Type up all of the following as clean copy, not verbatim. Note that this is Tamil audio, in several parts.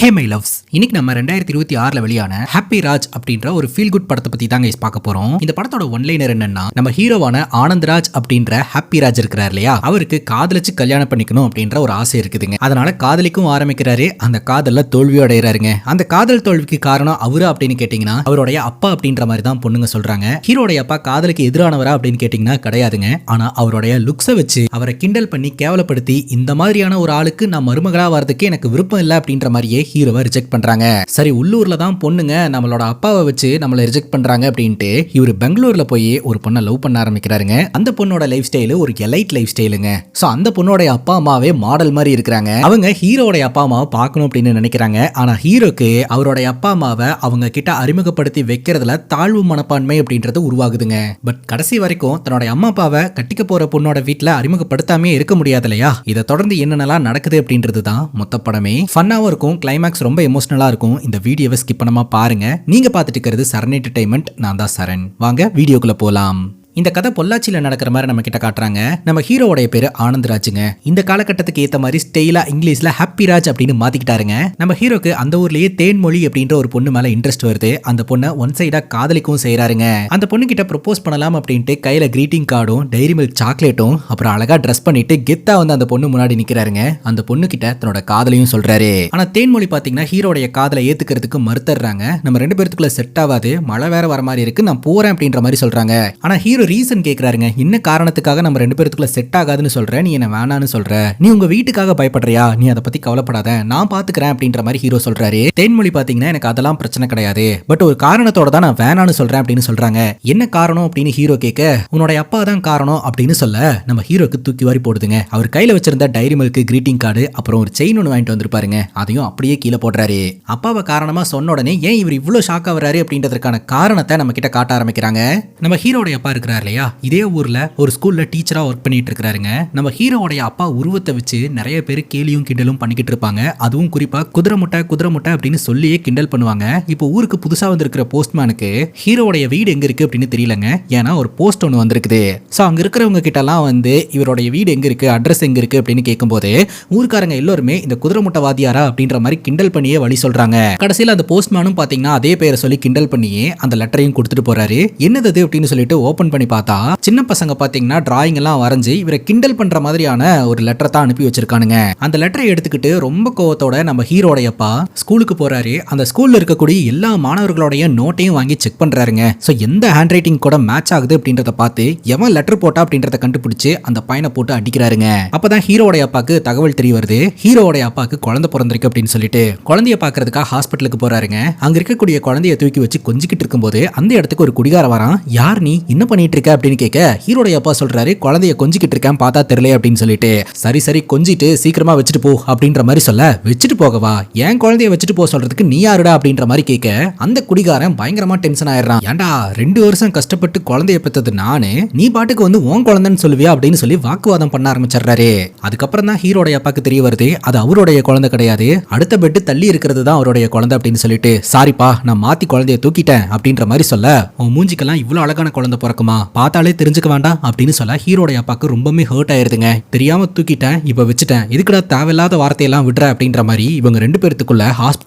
ஹே மை லவ்ஸ், இன்னைக்கு நம்ம 2026 வெளியான ஹாப்பி ராஜ் அப்படின்ற ஒரு ஃபீல் குட் படத்தை பத்தி தாங்க பார்க்க போறோம். இந்த படத்தோட ஒன்லைனர் என்னன்னா, நம்ம ஹீரோவான ஆனந்த்ராஜ் அப்படின்ற ஹாப்பி ராஜ் இருக்கிறார் இல்லையா, அவருக்கு காதலிச்சு கல்யாணம் பண்ணிக்கணும் அப்படின்ற ஒரு ஆசை இருக்குதுங்க. அதனால காதலிக்கும் ஆரம்பிக்கிறாரு. அந்த காதல்ல தோல்வியும் அடைகிறாருங்க. அந்த காதல் தோல்விக்கு காரணம் அவரு அப்படின்னு கேட்டீங்கன்னா, அவருடைய அப்பா அப்படின்ற மாதிரி தான் பொண்ணுங்க சொல்றாங்க. ஹீரோடைய அப்பா காதலுக்கு எதிரானவரா அப்படின்னு கேட்டீங்கன்னா கிடையாதுங்க. ஆனா அவருடைய லுக்ஸை வச்சு அவரை கிண்டல் பண்ணி கேவலப்படுத்தி, இந்த மாதிரியான ஒரு ஆளுக்கு நான் மருமகளா வரதுக்கு எனக்கு விருப்பம் இல்லை அப்படின்ற மாதிரியே ஹீரோவை ரிஜெக்ட் பண்றாங்க. சரி, உள்ளூர்ல தான் பொண்ணுங்க நம்மளோட அப்பாவை வச்சு நம்மளை ரிஜெக்ட் பண்றாங்க அப்படின்ட்டு இவர் பெங்களூர்ல போய் ஒரு பொண்ணை லவ் பண்ண ஆரம்பிக்கிறாருங்க. அந்த பொண்ணோட லைஃப் ஸ்டைல் ஒரு எலைட் லைஃப் ஸ்டைலுங்க. சோ அந்த பொண்ணோட அப்பா அம்மாவே மாடல் மாதிரி இருக்கிறாங்க. அவங்க ஹீரோட அப்பா அம்மாவை பார்க்கணும் அப்படின்னு நினைக்கிறாங்க. ஆனா ஹீரோக்கு அவருடைய அப்பா அம்மாவை அவங்க கிட்ட அறிமுகப்படுத்தி வைக்கிறதுல தாழ்வு மனப்பான்மை அப்படின்றது உருவாகுதுங்க. பட் கடைசி வரைக்கும் தன்னோட அம்மா அப்பாவை கட்டிக்க போற பொண்ணோட வீட்டுல அறிமுகப்படுத்தாமே இருக்க முடியாது இல்லையா. இதை தொடர்ந்து என்னென்னலாம் நடக்குது அப்படின்றது தான் மொத்த படமே. ஃபன்னாவும் இருக்கும், கிளைமேக்ஸ் ரொம்ப எமோஷனலா இருக்கும். இந்த வீடியோவை ஸ்கிப் பண்ணாம பாருங்க. நீங்க பார்த்துட்டு இருக்கிறது சரண் என்டர்டைன்மெண்ட். நான் தான் சரண். வாங்க வீடியோக்குள்ள போலாம். இந்த கதை பொள்ளாச்சியில் நடக்கிற மாதிரி நம்ம கிட்ட காட்டுறாங்க. நம்ம ஹீரோடைய பேரு ஆனந்த்ராஜுங்க. இந்த காலகட்டத்துக்கு ஏற்ற மாதிரி ஸ்டைலா இங்கிலீஷ்ல ஹாப்பி ராஜ் அப்படின்னு மாத்திக்கிட்டாருங்க. நம்ம ஹீரோக்கு அந்த ஊர்லயே தேன்மொழி அப்படின்ற ஒரு பொண்ணு மேல இன்ட்ரெஸ்ட் வருது. அந்த பொண்ணை ஒன் சைடா காதலிக்கவும் செய்யறாருங்க. அந்த பொண்ணு கிட்ட ப்ரொபோஸ் பண்ணலாம் அப்படின்ட்டு கையில கிரீட்டிங் கார்டும் டைரி மில்க் சாக்லேட்டும் அப்புறம் அழகா ட்ரெஸ் பண்ணிட்டு கெத்தா வந்து அந்த பொண்ணு முன்னாடி நிக்கிறாருங்க. அந்த பொண்ணு கிட்ட தன்னோட காதலையும் சொல்றாரு. ஆனா தேன்மொழி பாத்தீங்கன்னா ஹீரோடைய காதலை ஏத்துக்கிறதுக்கு மறுத்துறாங்க. நம்ம ரெண்டு பேருக்குள்ள செட் ஆகாது, மழை வேற வர மாதிரி இருக்கு, நான் போறேன் அப்படின்ற மாதிரி சொல்றாங்க. ஆனா ஹீரோ ரீசன் கேக்குறாருங்க. என்ன காரணத்துக்காக நம்ம ரெண்டு பேருக்குள்ள செட் ஆகாதுன்னு சொல்ற, நீ என்ன வேணான்னு சொல்ற, நீ உங்க வீட்டுக்காக பயப்படுறியா, நீ அதை பத்தி கவலைப்படாத, நான் பாத்துக்கிறேன் அப்படின்ற மாதிரி ஹீரோ சொல்றாரு. தேன்மொழி பாத்தீங்கன்னா எனக்கு அதெல்லாம் பிரச்சனை கிடையாது, பட் ஒரு காரணத்தோட தான் நான் வேணான்னு சொல்றேன் அப்படின்னு சொல்றாங்க. என்ன காரணம் அப்படின்னு ஹீரோ கேட்க, உன்னோட அப்பா தான் காரணம் அப்படின்னு சொல்ல நம்ம ஹீரோக்கு தூக்கி வாரி போடுதுங்க. அவர் கையில வச்சிருந்த டைரி மில்க், கிரீட்டிங் கார்டு அப்புறம் ஒரு செயின் ஒன்று வாங்கிட்டு வந்திருப்பாருங்க. அதையும் அப்படியே கீழே போடுறாரு. அப்பாவை காரணமா சொன்ன உடனே ஏன் இவர் இவ்வளவு ஷாக் ஆகுறாரு அப்படின்றதுக்கான காரணத்தை நம்ம கிட்ட காட்ட ஆரம்பிக்கிறாங்க. நம்ம ஹீரோடைய அப்பா இருக்கிறார் இல்லையா, இதே ஊர்ல ஒரு ஸ்கூல்ல டீச்சரா ஒர்க் பண்ணிட்டு இருக்காருங்க. நம்ம ஹீரோடைய அப்பா உருவத்தை வச்சு நிறைய பேர் கேலியும் கிண்டலும் பண்ணிக்கிட்டு இருப்பாங்க. அதுவும் குறிப்பா குதிரை முட்டை அப்படின்னு சொல்லியே கிண்டல் பண்ணுவாங்க. இப்போ ஊருக்கு புதுசா வந்திருக்கிற போஸ்ட்மேனுக்கு ஹீரோடைய வீடு எங்க இருக்கு அப்படின்னு தெரியலங்க. ஏன்னா ஒரு போஸ்ட் ஒன்று வந்திருக்குது. ஸோ அங்க இருக்கிறவங்க கிட்ட எல்லாம் வந்து இவருடைய வீடு எங்க இருக்கு, அட்ரஸ் எங்க இருக்கு அப்படின்னு கேட்கும்போது ஊருக்காரங்க எல்லாருமே இந்த குதிரை முட்டை வாதியாரா அப்படின்ற மாதிரி கிண்டல் பண்ணியே வழி சொல்றாங்க. கடைசியில் அந்த போஸ்ட்மேனும் பாத்தீங்கன்னா அதே பேரை சொல்லி கிண்டல் பண்ணியே அந்த லெட்டரையும் கொடுத்துட்டு போறாரு. என்னது அப்படின்னு சொல்லிட்டு ஓபன் பண்ணி பார்த்தா சின்ன பசங்க பாத்தீங்கன்னா டிராயிங் எல்லாம் வரைஞ்சு இவரை கிண்டல் பண்ற மாதிரியான ஒரு லெட்டரை தான் அனுப்பி வச்சிருக்கானுங்க. அந்த லெட்டரை எடுத்துக்கிட்டு ரொம்ப கோவத்தோட நம்ம ஹீரோடைய அப்பா ஸ்கூலுக்கு போறாரு. அந்த ஸ்கூல்ல இருக்கக்கூடிய எல்லா மாணவர்களுடைய நோட்டையும் வாங்கி செக் பண்றாருங்க. சோ எந்த ஹேண்ட் ரைட்டிங் கூட மேட்ச் ஆகுது அப்படின்றத பார்த்து எவன் லெட்டர் போட்டா அப்படின்றத கண்டுபிடிச்சு அந்த பையனை போட்டு அடிக்கிறாருங்க. அப்பதான் ஹீரோடைய அப்பாக்கு தகவல் தெரிய வருது. ஹீரோடைய அப்பாக்கு குழந்தை பிறந்திருக்கு அப்படின்னு சொல்லிட்டு குழந்தைய பாக்குறதுக்காக ஹாஸ்பிட்டலுக்கு போறாருங்க. அங்க இருக்கக்கூடிய குழந்தைய தூக்கி வச்சு கொஞ்சிக்கிட்டு இருக்கும்போது அந்த இடத்துக்கு ஒரு குடிகார வரான். யார் நீ, என்ன பண்ணிட்டு இருக்க அப்படின்னு கேட்க ஹீரோடைய அப்பா சொல்றாரு, குழந்தைய கொஞ்சிக்கிட்டு இருக்கேன், பார்த்தா தெரியல அப்படின்னு சொல்லிட்டு. சரி கொஞ்சிட்டு சீக்கிரமா வச்சுட்டு போ அப்படின்ற மாதிரி சொல்ல, வச்சுட்டு போகவா, ஏன் குழந்தைய வச்சுட்டு போக சொல்றதுக்கு நீ யாருடா அப்படின்ற மாதிரி கேட்க அந்த குடிகாரன் பயங்கரமா டென்ஷன் ஆயிடுறான். ஏன்டா 2 வருஷம் கஷ்டப்பட்டு குழந்தைய பெற்றது நானு, நீ பாட்டுக்கு வந்து உன் குழந்தைன்னு சொல்லுவியா அப்படின்னு சொல்லி வாக்குவாதம் பண்ண ஆரம்பிச்சிடுறாரு. அதுக்கப்புறம் தான் ஹீரோடைய அப்பாக்கு தெரிய வருது அது அவருடைய குழந்தை கிடையாது, அடுத்த பெட்டு தள்ளி இருக்கிறது தான் அவருடைய குழந்தை அப்படின்னு சொல்லிட்டு. சாரிப்பா, நான் மாத்தி குழந்தைய தூக்கிட்டேன் அப்படின்ற மாதிரி சொல்ல, உன் மூஞ்சிக்கெல்லாம் இவ்வளவு அழகான குழந்தை பிறக்குமா, பார்த்தாலே தெரிஞ்சுக்க வேண்டாம் அப்படின்னு சொல்ல ஹீரோடைய அப்பாக்கு ரொம்பவே ஹர்ட் ஆயிருதுங்க. தெரியாம தூக்கிட்டேன், இப்ப வச்சுட்டேன், இதுக்குடா தேவையில்லாத வார்த்தையெல்லாம் விடுற அப்படின்ற மாதிரி இவங்க 2 பேருக்குள்ள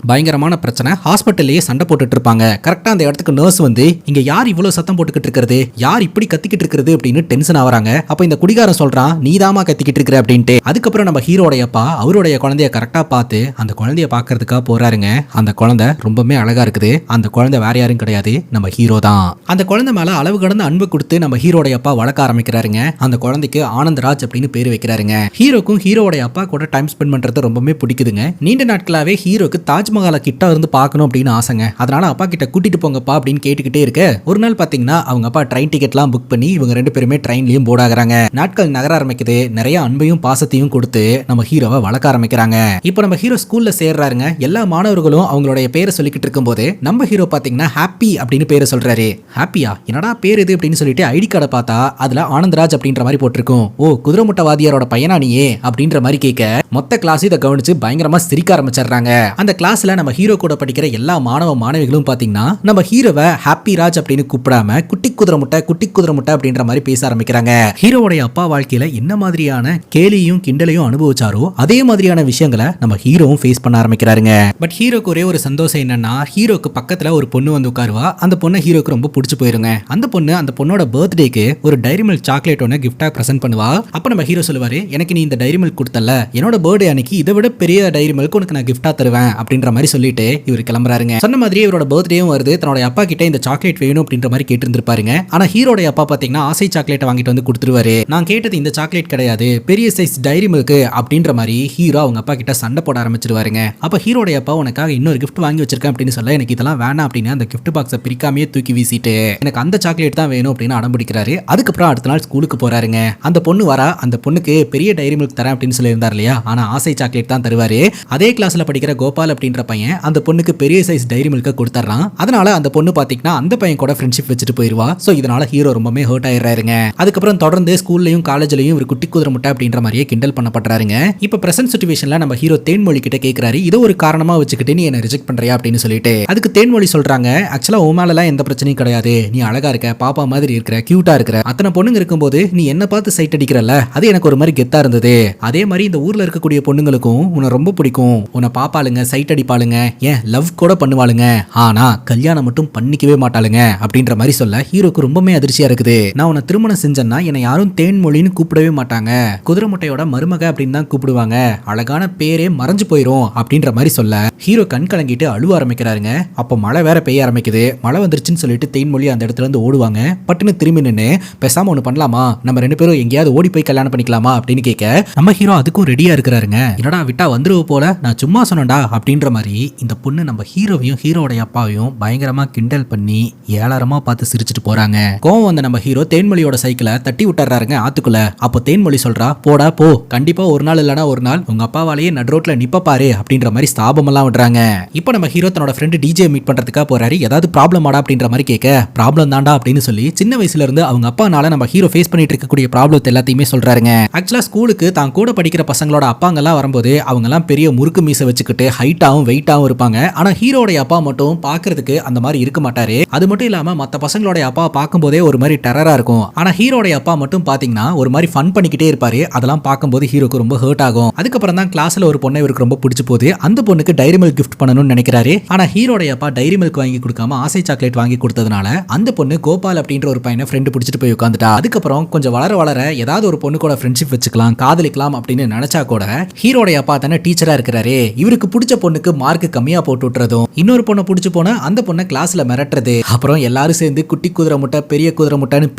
பயங்கரமான பிரச்சனை. ஹாஸ்பிட்டல்லையே சண்டை போட்டுட்டு இருப்பாங்க. கரெக்டா அந்த இடத்துக்கு நர்ஸ் வந்து, இங்க யார் இவ்வளவு சத்தம் போட்டுக்கிட்டு இருக்கிறது, யார் இப்படி கத்திக்கிட்டு இருக்கிறது அப்படின்னு டென்ஷன் ஆவறாங்க. அப்ப இந்த குடிகாரன் சொல்றான், நீதாமா கத்திக்கிட்டு இருக்கிற அப்படின்ட்டு. அதுக்கப்புறம் நம்ம ஹீரோடைய அப்பா அவருடைய குழந்தைய கரெக்டா பார்த்து அந்த குழந்தைய பாக்குறதுக்காக போறாருங்க. அந்த குழந்தை ரொம்பவே அழகா இருக்குது. அந்த குழந்தை வேற யாரும் கிடையாது, நம்ம ஹீரோ தான். அந்த குழந்தை மேல அளவு கடந்த அன்பு கொடுத்து நம்ம ஹீரோடைய அப்பா வளர்க்க ஆரம்பிக்கிறாருங்க. அந்த குழந்தைக்கு ஆனந்த்ராஜ் அப்படின்னு பேர் வைக்கிறாருங்க. ஹீரோக்கும் ஹீரோடைய அப்பா கூட டைம் ஸ்பெண்ட் பண்றது ரொம்பவே பிடிக்குதுங்க. நீண்ட நாட்களாவே ஹீரோக்கு தாஜ்மஹாலை கிட்ட இருந்து பார்க்கணும் அப்படின்னு ஆசைங்க. அதனால அப்பா கிட்ட கூட்டிட்டு போங்கப்பா அப்படின்னு கேட்டுக்கிட்டே இருக்க, ஒரு நாள் பாத்தீங்கன்னா அவங்க அப்பா ட்ரெயின் டிக்கெட்லாம் புக் பண்ணி இவங்க 2 பேருமே ட்ரெயின்லயும் போர்ட் ஆகுறாங்க. நாட்கள் நகர ஆரம்பிக்குது. நிறைய அன்பையும் பாசத்தையும் கொடுத்து நம்ம ஹீரோவை வளர்க்க ஆரம்பிக்கிறாங்க. இப்போ நம்ம ஹீரோ ஸ்கூல்ல சேர்றாருங்க. எல்லா மாணவர்களும் அவங்களுடைய பேரை சொல்லிக்கிட்டு இருக்கும்போது நம்ம ஹீரோ பாத்தீங்கன்னா ஹாப்பி அப்படின்னு பேரை சொல்றாரு. ஹாப்பியா, என்னடா பேர் இது அப்படின்னு சொல்லிட்டு சொல்லிட்டு ஐடி கார்டை பார்த்தா அதுல ஆனந்தராஜ் அப்படின்ற மாதிரி போட்டிருக்கும். ஓ, குதிரை முட்டை வாதியாரோட பையனா நீயே அப்படின்ற மாதிரி கேட்க மொத்த கிளாஸ் இதை கவனிச்சு பயங்கரமா சிரிக்க ஆரம்பிச்சிடுறாங்க. அந்த கிளாஸ்ல நம்ம ஹீரோ கூட படிக்கிற எல்லா மாணவ மாணவிகளும் பாத்தீங்கன்னா நம்ம ஹீரோவை ஹாப்பி ராஜ் அப்படின்னு கூப்பிடாம குட்டி குதிரை முட்டை அப்படின்ற மாதிரி பேச ஆரம்பிக்கிறாங்க. ஹீரோவுடைய அப்பா வாழ்க்கையில என்ன மாதிரியான கேலியும் கிண்டலையும் அனுபவிச்சாரோ அதே மாதிரியான விஷயங்களை நம்ம ஹீரோவும் ஃபேஸ் பண்ண ஆரம்பிக்கிறாருங்க. பட் ஹீரோக்கு ஒரே ஒரு சந்தோஷம் என்னன்னா, ஹீரோக்கு பக்கத்துல ஒரு பொண்ணு வந்து உட்காருவா. அந்த பொண்ணு ஹீரோக்கு ரொம்ப பிடிச்சு போயிருங்க. அந்த பொண்ணோட பர்த்டேக்கு ஒரு டைரி மில்க் சாக்லேட் ஒன்று கிஃப்டா பிரசன்ட் பண்ணுவா. அப்ப நம்ம ஹீரோ சொல்லுவாரு, எனக்கு நீ இந்த டைரி மில்க் கொடுத்தல, என்னோட பர்த்டே அன்னைக்கு இதை விட பெரிய டைரி மில்க் உனக்கு நான் கிஃப்டா தருவேன் அப்படின்ற மாதிரி சொல்லிட்டு இவர் கிளம்புறாருங்க. சொன்ன மாதிரி இவரோட பர்த்டேவும் வருது. தன்னோட அப்பா கிட்ட இந்த சாக்லேட் வேணும் அப்படின்ற மாதிரி கேட்டு இருந்திருப்பாருங்க. ஆனா ஹீரோட அப்பா பாத்தீங்கன்னா ஆசை சாக்லேட் வாங்கிட்டு வந்து கொடுத்துருவாரு. நான் கேட்டது இந்த சாக்லேட் கிடையாது, பெரிய சைஸ் டைரி மில்க் அப்படின்ற மாதிரி ஹீரோ அவங்க அப்பா கிட்ட சண்டை போட ஆரம்பிச்சிருவாருங்க. அப்ப ஹீரோட அப்பா உனக்காக இன்னொரு கிஃப்ட் வாங்கி வச்சிருக்கேன் அப்படின்னு சொல்ல, எனக்கு இதெல்லாம் வேணாம் அப்படின்னு அந்த கிஃப்ட் பாக்ஸை பிரிக்காமையே தூக்கி வீசிட்டு எனக்கு அந்த சாக்லேட் தான் வேணும் அப்படின்னு அடம்பிடிக்கிறாரு. அதுக்கப்புறம் அடுத்த நாள் ஸ்கூலுக்கு போறாருங்க. அந்த பொண்ணு வரா. அந்த பொண்ணுக்கு பெரிய டைரி மில்க் தரேன் அப்படின்னு சொல்லி இருந்தார் இல்லையா, ஆனா ஆசை சாக்லேட் தான் தருவாரு. அதே கிளாஸ்ல படிக்கிற கோபால் அப்படின்ற பையன் அந்த பொண்ணுக்கு பெரிய சைஸ் டைரி மில்க கொடுத்துறான். அதனால அந்த பொண்ணு பாத்தீங்கன்னா அந்த பையன் கூட ஃப்ரெண்ட்ஷிப் வச்சுட்டு போயிருவா. சோ இதனால ஹீரோ ரொம்பவே ஹர்ட் ஆயிடுறாருங்க. அதுக்கப்புறம் தொடர்ந்து ஸ்கூல்லயும் காலேஜ்லயும் ஒரு குட்டி குதிரை முட்டை அப்படின்ற மாதிரியே கிண்டல் பண்ணப்படுறாருங்க. இப்ப பிரசன்ட் சிச்சுவேஷன்ல நம்ம ஹீரோ தேன்மொழி கிட்ட கேட்கிறாரு, இதை ஒரு காரணமா வச்சுக்கிட்டு நீ என்ன ரிஜெக்ட் பண்றியா அப்படின்னு சொல்லிட்டு. அதுக்கு தேன்மொழி சொல்றாங்க, ஆக்சுவலா உன் மேல எந்த பிரச்சனையும் கிடையாது, நீ அழகா இருக்க, பாப்பா மாதிரி இருக்கிற, கியூட்டா இருக்கிற, அத்தனை பொண்ணுங்க இருக்கும்போது நீ என்ன பார்த்து சைட் அடிக்கிறல்ல, அது எனக்கு ஒரு மாதிரி கெத்தா இருந்தது. அதே மாதிரி இந்த ஊர்ல இருக்கக்கூடிய பொண்ணுங்களுக்கும் உன்னை ரொம்ப பிடிக்கும், உன்னை பாப்பாளுங்க, சைட் அடிப்பாளுங்க, ஏன் லவ் கூட பண்ணுவாளுங்க, ஆனா கல்யாணம் மட்டும் பண்ணிக்கவே மாட்டாளுங்க அப்படின்ற மாதிரி சொல்ல ஹீரோக்கு ரொம்பவே அதிர்ச்சியா இருக்குது. நான் உன்னை திருமணம் செஞ்சேன்னா என்னை யாரும் தேன்மொழின்னு கூப்பிடவே மாட்டாங்க, குதிரை முட்டையோட மருமக அப்படின்னு தான் கூப்பிடுவாங்க, அழகான பேரே மறைஞ்சு போயிரும் அப்படின்ற மாதிரி சொல்ல ஹீரோ கண் கலங்கிட்டு அழுவ ஆரம்பிக்கிறாருங்க. அப்போ மழை வேற பெய்ய ஆரம்பிக்குது. மழை வந்துருச்சுன்னு சொல்லிட்டு தேன்மொழி அந்த இடத்துல இருந்து ஓடுவாங்க. பட்டுன்னு திரும்பி நின்று பேசாம ஒண்ணு பண்ணலாமா, நம்ம ரெண்டு பேரும் எங்கேயாவது ஓடி போய் கல்யாணம் பண்ணிக்கலாமா அப்படின்னு கேட்க நம்ம ஹீரோ அதுக்கும் ரெடியா இருக்கிறாருங்க. என்னடா விட்டா வந்துருவ போல, நான் சும்மா சொன்னடா அப்படின்ற மாதிரி இந்த பொண்ணு நம்ம ஹீரோவையும் ஹீரோடைய அப்பாவையும் பயங்கரமா கிண்டல் பண்ணி ஏளாரமா பார்த்து சிரிச்சுட்டு போறாங்க. கோவம் வந்த நம்ம ஹீரோ தேன்மொழியோட சைக்கிளை தட்டி விட்டுறாருங்க ஆத்துக்குள்ள. அப்போ தேன்மொழி சொல்றா, போடா போ, கண்டிப்பா ஒரு நாள் இல்லனா ஒரு நாள் உங்க அப்பாவாலேயே நடுரோட்ல நிப்ப பாரு அப்படின்ற மாதிரி ஸ்தாபம் எல்லாம் விடுறாங்க. இப்போ நம்ம ஹீரோ தன்னோட ஃப்ரெண்டு டிஜே மீட் பண்றதுக்காக போறாரு. ஏதாவது ப்ராப்ளம் ஆடா அப்படின்ற மாதிரி கேட்க, ப்ராப்ளம் தாண்டா அப்படின்னு சொல்லி சின்ன வயசுல இருந்து அவங்க அப்பானால நம்ம ஹீரோ ஃபேஸ் பண்ணிட்டு இருக்கக்கூடிய ப்ராப்ளத்தை எல்லாத்தையுமே சொல்றாருங்க. ஆக்சுவலா ஸ்கூலுக்கு தான் கூட படிக்கிற பசங்களோட அப்பாங்க எல்லாம் வரும்போது அவங்க எல்லாம் பெரிய முறுக்கு மீசை வச்சுக்கிட்டு ஹைட்டாவும் வெயிட்டாவும் இருப்பாங்க. ஆனா ஹீரோடைய அப்பா மட்டும் பாக்குறதுக்கு அந்த மாதிரி இருக்க மாட்டாரு. அது மட்டும் இல்லாம மத்த பசங்களோட அப்பா பார்க்கும்போதே ஒரு மாதிரி டெரரா இருக்கும். ஆனா ஹீரோடைய அப்பா மட்டும் பாத்தீங்கன்னா ஒரு மாதிரி ஃபன் பண்ணிக்கிட்டே இருப்பாரு. அதெல்லாம் பார்க்கும்போது ஹீரோக்கு ரொம்ப ஹர்ட் ஆகும். அதுக்கப்புறம் தான் கிளாஸ்ல ஒரு பொண்ணை இவருக்கு ரொம்ப பிடிச்சு போகுது. அந்த பொண்ணுக்கு டைரி மில்க் கிஃப்ட் பண்ணணும்னு நினைக்கிறாரு. ஆனா ஹீரோடைய அப்பா டைரி மில்க் வாங்கி கொடுக்காம ஆசை சாக்லேட் வாங்கி கொடுத்ததுனால அந்த பொண்ணு கோபால் அப்படின்ற ஒரு பையனை ஃப்ரெண்டு பிடிச்சிட்டு போய் உட்காந்துட்டா. அதுக்கப்புறம் கொஞ்சம் வளர வளர ஏதாவது ஒரு பொண்ணு கூட ஃப்ரெண்ட்ஷிப் வச்சுக்கலாம், காதலிக்கலாம் அப்படின்னு நினைச்சா கூட ஹீரோடைய அப்பா தானே டீச்சரா இருக்கிறாரு. இவருக்கு பிடிச்ச பொண்ணுக்கு மார்க் கம்மியா போட்டு விட்டுறதும், இன்னொரு பொண்ணை பிடிச்சு போனா அந்த பொண்ணை கிளாஸ்ல மிரட்டுறது, அப்புறம் எல்லாரும் சேர்ந்து குட்டி குதிரை முட்டை பெரிய குதிரை முட்டைன்னு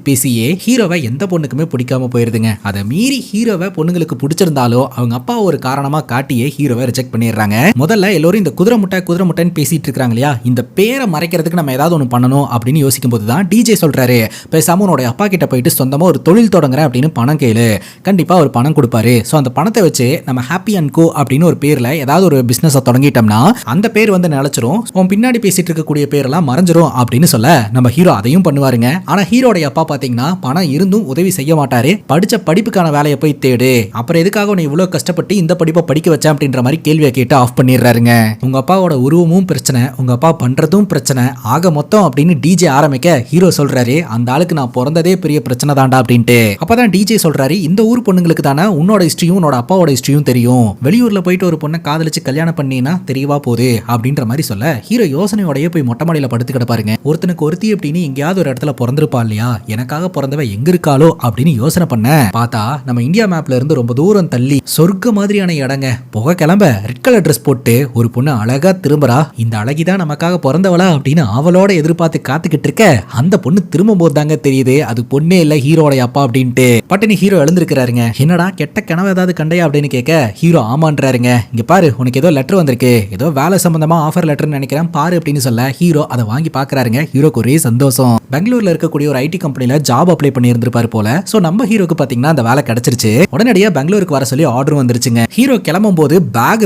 பேசியே ஹீரோவை எந்த பொண்ணுக்குமே பிடிக்காம போயிருதுங்க. அதை மீறி ஹீரோவை பொண்ணுங்களுக்கு பிடிச்சிருந்தாலும் அவங்க அப்பா ஒரு காரணமா காட்டியே ஹீரோவை ரிஜெக்ட் பண்ணிடுறாங்க. முதல்ல எல்லாரும் இந்த குதிரை முட்டைன்னு பேசிட்டு இருக்காங்க இல்லையா, இந்த பேரை மறைக்கிறதுக்கு நம்ம ஏதாவது ஒன்று பண்ணணும் அப்படின்னு யோசிக்கும் போது தான் டிஜே சொல்றாரு, பேசாம உன்னோட அப்பா கிட்ட போயிட்டு சொந்தமா ஒரு தொழில் தொடங்குறேன் அப்படின்னு பணம் கேளு, கண்டிப்பா ஒரு பணம் கொடுப்பாரு. சோ அந்த பணத்தை வச்சு நம்ம ஹாப்பி அண்ட் கோ அப்படின்னு ஒரு பேர்ல ஏதாவது ஒரு பிசினஸ் தொடங்கிட்டோம்னா அந்த பேர் வந்து நிலைச்சிரும், உன் பின்னாடி பேசிட்டு இருக்கக்கூடிய பேரெல்லாம் மறைஞ்சிரும் அப்படின்னு சொல்ல நம்ம ஹீரோ அதையும் பண்ணுவாருங்க. ஆனா ஹீரோடைய அப்பா பாத்தீங்கன்னா பணம் இருந்தும் உதவி செய்ய மாட்டாரு. படிச்ச படிப்புக்கான வேலையை போய் தேடு, அப்புறம் எதுக்காக உன்னை இவ்வளவு கஷ்டப்பட்டு இந்த படிப்பை படிக்க வச்ச அப்படின்ற மாதிரி கேள்வியை கேட்டு ஆஃப் பண்ணிடுறாருங்க. உங்க அப்பாவோட உருவமும் பிரச்சனை, உங்க அப்பா பண்றதும் பிரச்சனை, ஆக மொத்தம் அப்படின்னு டிஜே ஆரம்பிக்க ஹீரோ சொல்றாரு, அந்த ஆளுக்கு நான் பிறந்ததே பெரிய பிரச்சனை தாண்டா அப்படின்ட்டு. அப்பதான் டிஜே சொல்றாரு, இந்த ஊர் பொண்ணுங்களுக்கு தானே உன்னோட ஹிஸ்டரியும் உன்னோட அப்பாவோட ஹிஸ்டரியும் தெரியும், வெளியூர்ல போயிட்டு ஒரு பொண்ணை காதலிச்சு கல்யாணம் பண்ணினா தெரியவா போகுது அப்படின்ற மாதிரி சொல்ல ஹீரோ யோசனையோடய போய் மொட்டை மாடியில படுத்து கிடப்பாருங்க. ஒருத்தனுக்கு ஒருத்தி அப்படின்னு எங்கேயாவது ஒரு இடத்துல பிறந்திருப்பா இல்லையா, எனக்காக பிறந்தவ எங்க இருக்காளோ அப்படின்னு யோசனை பண்ண பார்த்தா நம்ம இந்தியா மேப்ல இருந்து ரொம்ப தூரம் தள்ளி சொர்க்க மாதிரியான இடங்க. புகை கிளம்ப ரெட் கலர் ட்ரெஸ் போட்டு ஒரு பொண்ணு அழகா திரும்புறா. இந்த அழகிதான் நமக்காக பிறந்தவளா அப்படின்னு அவளோட எதிர்பார்த்து காத்துக்கிட்டு இருக்க அந்த பொண்ணு திரும்பும் போது தாங்க தெரியுது அது பொண்ணே இல்ல ஹீரோட அப்பா அப்படின்ட்டு. பட்டுனி ஹீரோ எழுந்திருக்கிறாருங்க. என்னடா கெட்ட கனவு ஏதாவது கண்டையா அப்படின்னு கேட்க ஹீரோ ஆமான்றாருங்க. இங்க பாரு, உனக்கு ஏதோ லெட்டர் வந்திருக்கு, ஏதோ வேலை சம்பந்தமா ஆஃபர் லெட்டர்னு நினைக்கிறேன் பாரு அப்படின்னு சொல்ல ஹீரோ அதை வாங்கி பாக்குறாருங்க. ஹீரோக்கு ஒரே சந்தோஷம். பெங்களூர்ல இருக்கக்கூடிய ஒரு ஐடி கம்பெனில ஜாப் அப்ளை பண்ணி இருந்திருப்பாரு போல. சோ நம்ம ஹீரோக்கு பாத்தீங்கன்னா அந்த வேலை கிடைச்சிருச்சு. உடனடியா பெங்களூருக்கு வர சொல்லி ஆர்டர் வந்துருச்சுங்க. ஹீரோ கிளம்பும் போது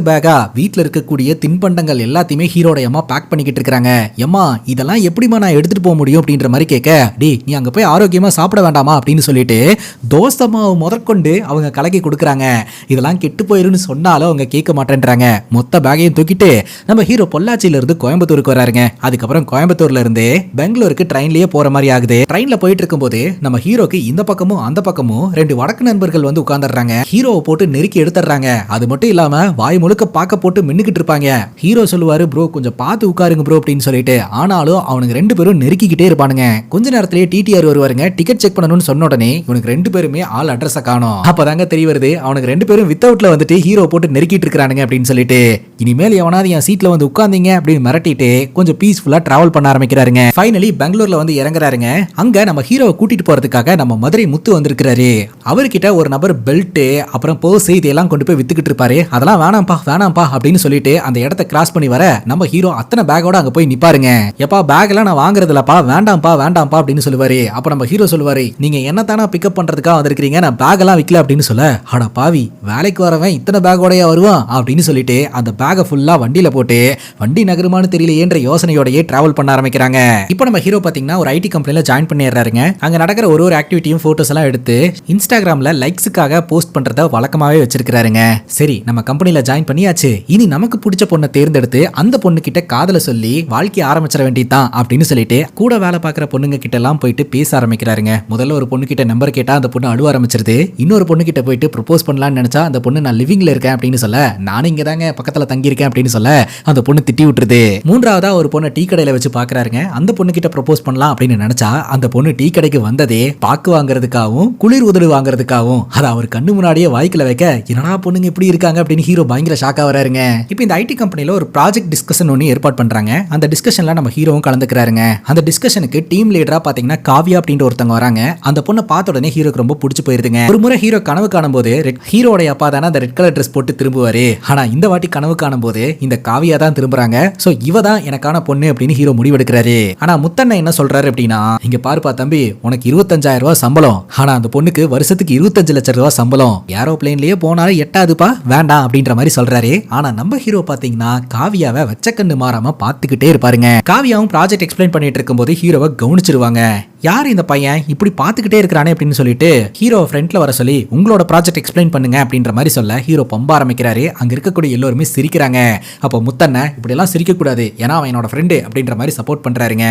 பேகா வீட்டுல இருக்கக்கூடிய தின்பண்டங்கள் எல்லாத்தையுமே ஹீரோட அம்மா பேக் பண்ணிக்கிட்டு இருக்காங்க. எம்மா இதெல்லாம் எப்படிமா நான் எடுத்துட்டு போக முடியும் அப்படின்ற மாதிரி கேட்க டி நீ அங்க போய் ஆரோக்கியமா சாப்பிட வேண்டாமா அப்படின்னு சொல்லிட்டு தோசை மாவு முதற்கொண்டு அவங்க கலக்கி கொடுக்குறாங்க. இதெல்லாம் கெட்டு போயிருன்னு சொன்னாலும் அவங்க கேட்க மாட்டேன்றாங்க. மொத்த பேக்கையும் தூக்கிட்டு நம்ம ஹீரோ பொள்ளாச்சியில இருந்து கோயம்புத்தூருக்கு வராருங்க. அதுக்கப்புறம் கோயம்புத்தூர்ல இருந்து பெங்களூருக்கு ட்ரெயின்லயே போற மாதிரி ஆகுது. ட்ரெயின்ல போயிட்டு இருக்கும்போது நம்ம ஹீரோக்கு இந்த பக்கமும் அந்த பக்கமும் 2 வடக்கு நண்பர்கள் வந்து உட்கார்ந்துடுறாங்க. ஹீரோவை போட்டு நெருக்கி எடுத்துறாங்க. அது மட்டும் இல்லாம வாய் முழுக்க பாக்க போட்டு மின்னுக்கிட்டு இருப்பாங்க. ஹீரோ சொல்லுவாரு, ப்ரோ கொஞ்சம் பார்த்து உட்காருங்க ப்ரோ அப்படின்னு சொல்லிட்டு. ஆனாலும் அவனுக்கு 2 பேரும் நெருக்கிக்கிட்டே இருப்பானுங்க. கொஞ்ச நேரத்திலேயே டிடிஆர் வருவாருங்க. டிக்கெட் செக் பண்ணணும்னு சொன்ன உடனே இவனுக்கு 2 பேருமே ஆள் அட்ரஸ காணோம். அப்பதாங்க தெரிய வருது அவனுக்கு 2 பேரும் வித்தவுட்ல வந்துட்டு ஹீரோ போட்டு நெருக்கிட்டு இருக்கானுங்க அப்படின்னு சொல்லிட்டு. இனிமேல் எவனாவது என் சீட்ல வந்து உட்கார்ந்தீங்க அப்படின்னு மிரட்டிட்டு கொஞ்சம் பீஸ்ஃபுல்லா டிராவல் பண்ண ஆரம்பிக்கிறாருங்க. ஃபைனலி பெங்களூர்ல வந்து இறங்குறாருங்க. அங்க நம்ம ஹீரோவை கூட்டிட்டு போறதுக்காக நம்ம மதுரை முத்து வந்திருக்காரு. அவர்கிட்ட ஒரு நபர் பெல்ட் அப்புறம் பர்ஸ் இதெல்லாம் கொண்டு போய் வித்துக்கிட்டு இருப்பாரு. அதெல்லாம் வேணாம்பா அப்படின்னு சொல்லிட்டு அந்த இடத்தை கிராஸ் பண்ணி வர நம்ம ஹீரோ அத்தனை பேக்கோட அங்க போய் நிப்பாருங்க. எப்பா பேக் எல்லாம் நான் வாங்குறது இல்லப்பா, வேண்டாம்ப்பா அப்படின்னு சொல்லுவாரு. அப்ப நம்ம ஹீரோ சொல்லுவாரு, நீங்க என்னத்தானா பிக்கப் பண்றதுக்காக வந்திருக்கீங்க, நான் பேக் எல்லாம் விக்கல அப்படின்னு சொல்ல, அட பாவி வேலைக்கு வரவன் இத்தனை பேக்கோடய வருவான் அப்படின்னு சொல்லிட்டு அந்த பேக்கை ஃபுல்லா வண்டியில போட்டு வண்டி நகருமானு தெரியலையேன்ற யோசனையோடயே டிராவல் பண்ண ஆரம்பிக்கிறாங்க. இப்போ நம்ம ஹீரோ பாத்தீங்கன்னா ஒரு ஐடி கம்பெனில ஜாயின் பண்ணிடுறாருங்க. அங்க நடக்கிற ஒரு ஆக்டிவிட்டியும் போட்டோஸ் எல்லாம் எடுத்து இன்ஸ்டாகிராம்ல லைக்ஸுக்காக போஸ்ட் பண்றத வழக்கமாவே வச்சிருக்காருங்க. சரி நம்ம கம்பெனில ஜாயின் பண்ணியாச்சு, இனி நமக்கு பிடிச்ச பொண்ணை தேர்ந்தெடுத்து அந்த பொண்ணு கிட்ட காதல சொல்லி வாழ்க்கை ஆரம்பிச்சிட வேண்டியதான் அப்படின்னு சொல்லிட்டு கூட வேலை பார்க்குற பொண்ணுங்க கிட்ட எல்லாம் போயிட்டு பேச ஆரம்பிக்கிறாருங்க. முதல்ல ஒரு பொண்ணு கிட்ட நம்பர் கேட்டா அந்த பொண்ணு அழுவ ஆரம்பிச்சிருது. இன்னொரு பொண்ணு கிட்ட போயிட்டு ப்ரொபோஸ் பண்ணலாம்னு நினைச்சா அந்த பொண்ணு நான் லிவிங்ல இருக்கேன் அப்படின்னு சொல்ல, நானும் இங்க தாங்க பக்கத்துல தங்கி இருக்கேன் அப்படின்னு சொல்ல அந்த பொண்ணு திட்டி விட்டுருது. மூன்றாவதா ஒரு பொண்ணு டீ கடையில வச்சு பாக்குறாருங்க. அந்த பொண்ணு கிட்ட ப்ரொபோஸ் பண்ணலாம் அப்படின்னு நினைச்சா அந்த பொண்ணு டீ கடைக்கு வந்ததே பாக்கு வாங்குறதுக்காகவும் குளிர் உதடு வாங்குறதுக்காகவும் அதை அவர் கண்ணு முன்னாடியே வாய்க்குல வைக்க, என்னடா பொண்ணுங்க இப்படி இருக்காங்க அப்படின்னு ஹீரோ பயங்கர ஷாக்கா வராருங்க. இப்போ இந்த ஐடி கம்பெனில ஒரு ப்ராஜெக்ட் டிஸ்கஷன் ஒன்று ஏற்பாடு பண்றாங்க. அந்த டிஸ்கஷன்ல நம்ம ஹீரோவும் கலந்துக்கிறாருங்க. அந்த டிஸ்கஷனுக்கு டீம் லீடரா பாத்தீங்கன்னா காவியா அப்படின்ற ஒருத்தங்க வராங்க. அந்த பொண்ணை பார்த்த உடனே ஹீரோக்கு ரொம்ப பிடிச்சு போயிருதுங்க. ஒரு முறை ஹீரோ கனவு காணும் போது ஹீரோட அப்பா தானே அந்த ரெட் கலர் ட்ரெஸ் போட்டு திரும்புவாரு. ஆனா இந்த வாட்டி கனவு காணும் போது இந்த காவியா தான் திரும்புறாங்க. சோ இவ தான் எனக்கான பொண்ணு அப்படின்னு ஹீரோ முடிவெடுக்கிறாரு. ஆனா முத்தண்ண என்ன சொல்றாரு அப்படின்னா, இங்க பாருப்பா தம்பி, உனக்கு 25,000 ரூபாய் சம்பளம், ஆனா அந்த பொண்ணுக்கு வருஷத்துக்கு 25 லட்சம் ரூபாய் சம்பளம், ஏரோப்ளேன்லயே போனாலும் எட்டாதுப்பா, வேண்டாம் அப்படின்ற மாதிரி சொல்றாரு. ஆனா நம்ம ஹீரோ பாத்தீங்கன்னா காவியாவை வெச்சக்கண்ணு மாறாம பாத்துக்கிட்டே இருப்பாருங்க. காவியாவும் ப்ராஜெக்ட் எக்ஸ்பிளைன் பண்ணிட்டு இருக்கும்போது ஹீரோவை கவனிச்சிருவாங்க. யார் இந்த பையன் இப்படி பாத்துக்கிட்டே இருக்கிறானே அப்படின்னு சொல்லிட்டு ஹீரோ ஃப்ரண்ட்ல வர சொல்லி உங்களோட ப்ராஜெக்ட் எக்ஸ்பிளைன் பண்ணுங்க அப்படின்ற மாதிரி சொல்ல ஹீரோ பம்ப ஆரம்பிக்கிறாரு. அங்க இருக்கக்கூடிய எல்லோருமே சிரிக்கிறாங்க. அப்போ முத்தண்ண இப்படி எல்லாம் சிரிக்க கூடாது, ஏன்னா அவன் என்னோட ஃப்ரெண்டு அப்படின்ற மாதிரி சப்போர்ட் பண்றாருங்க.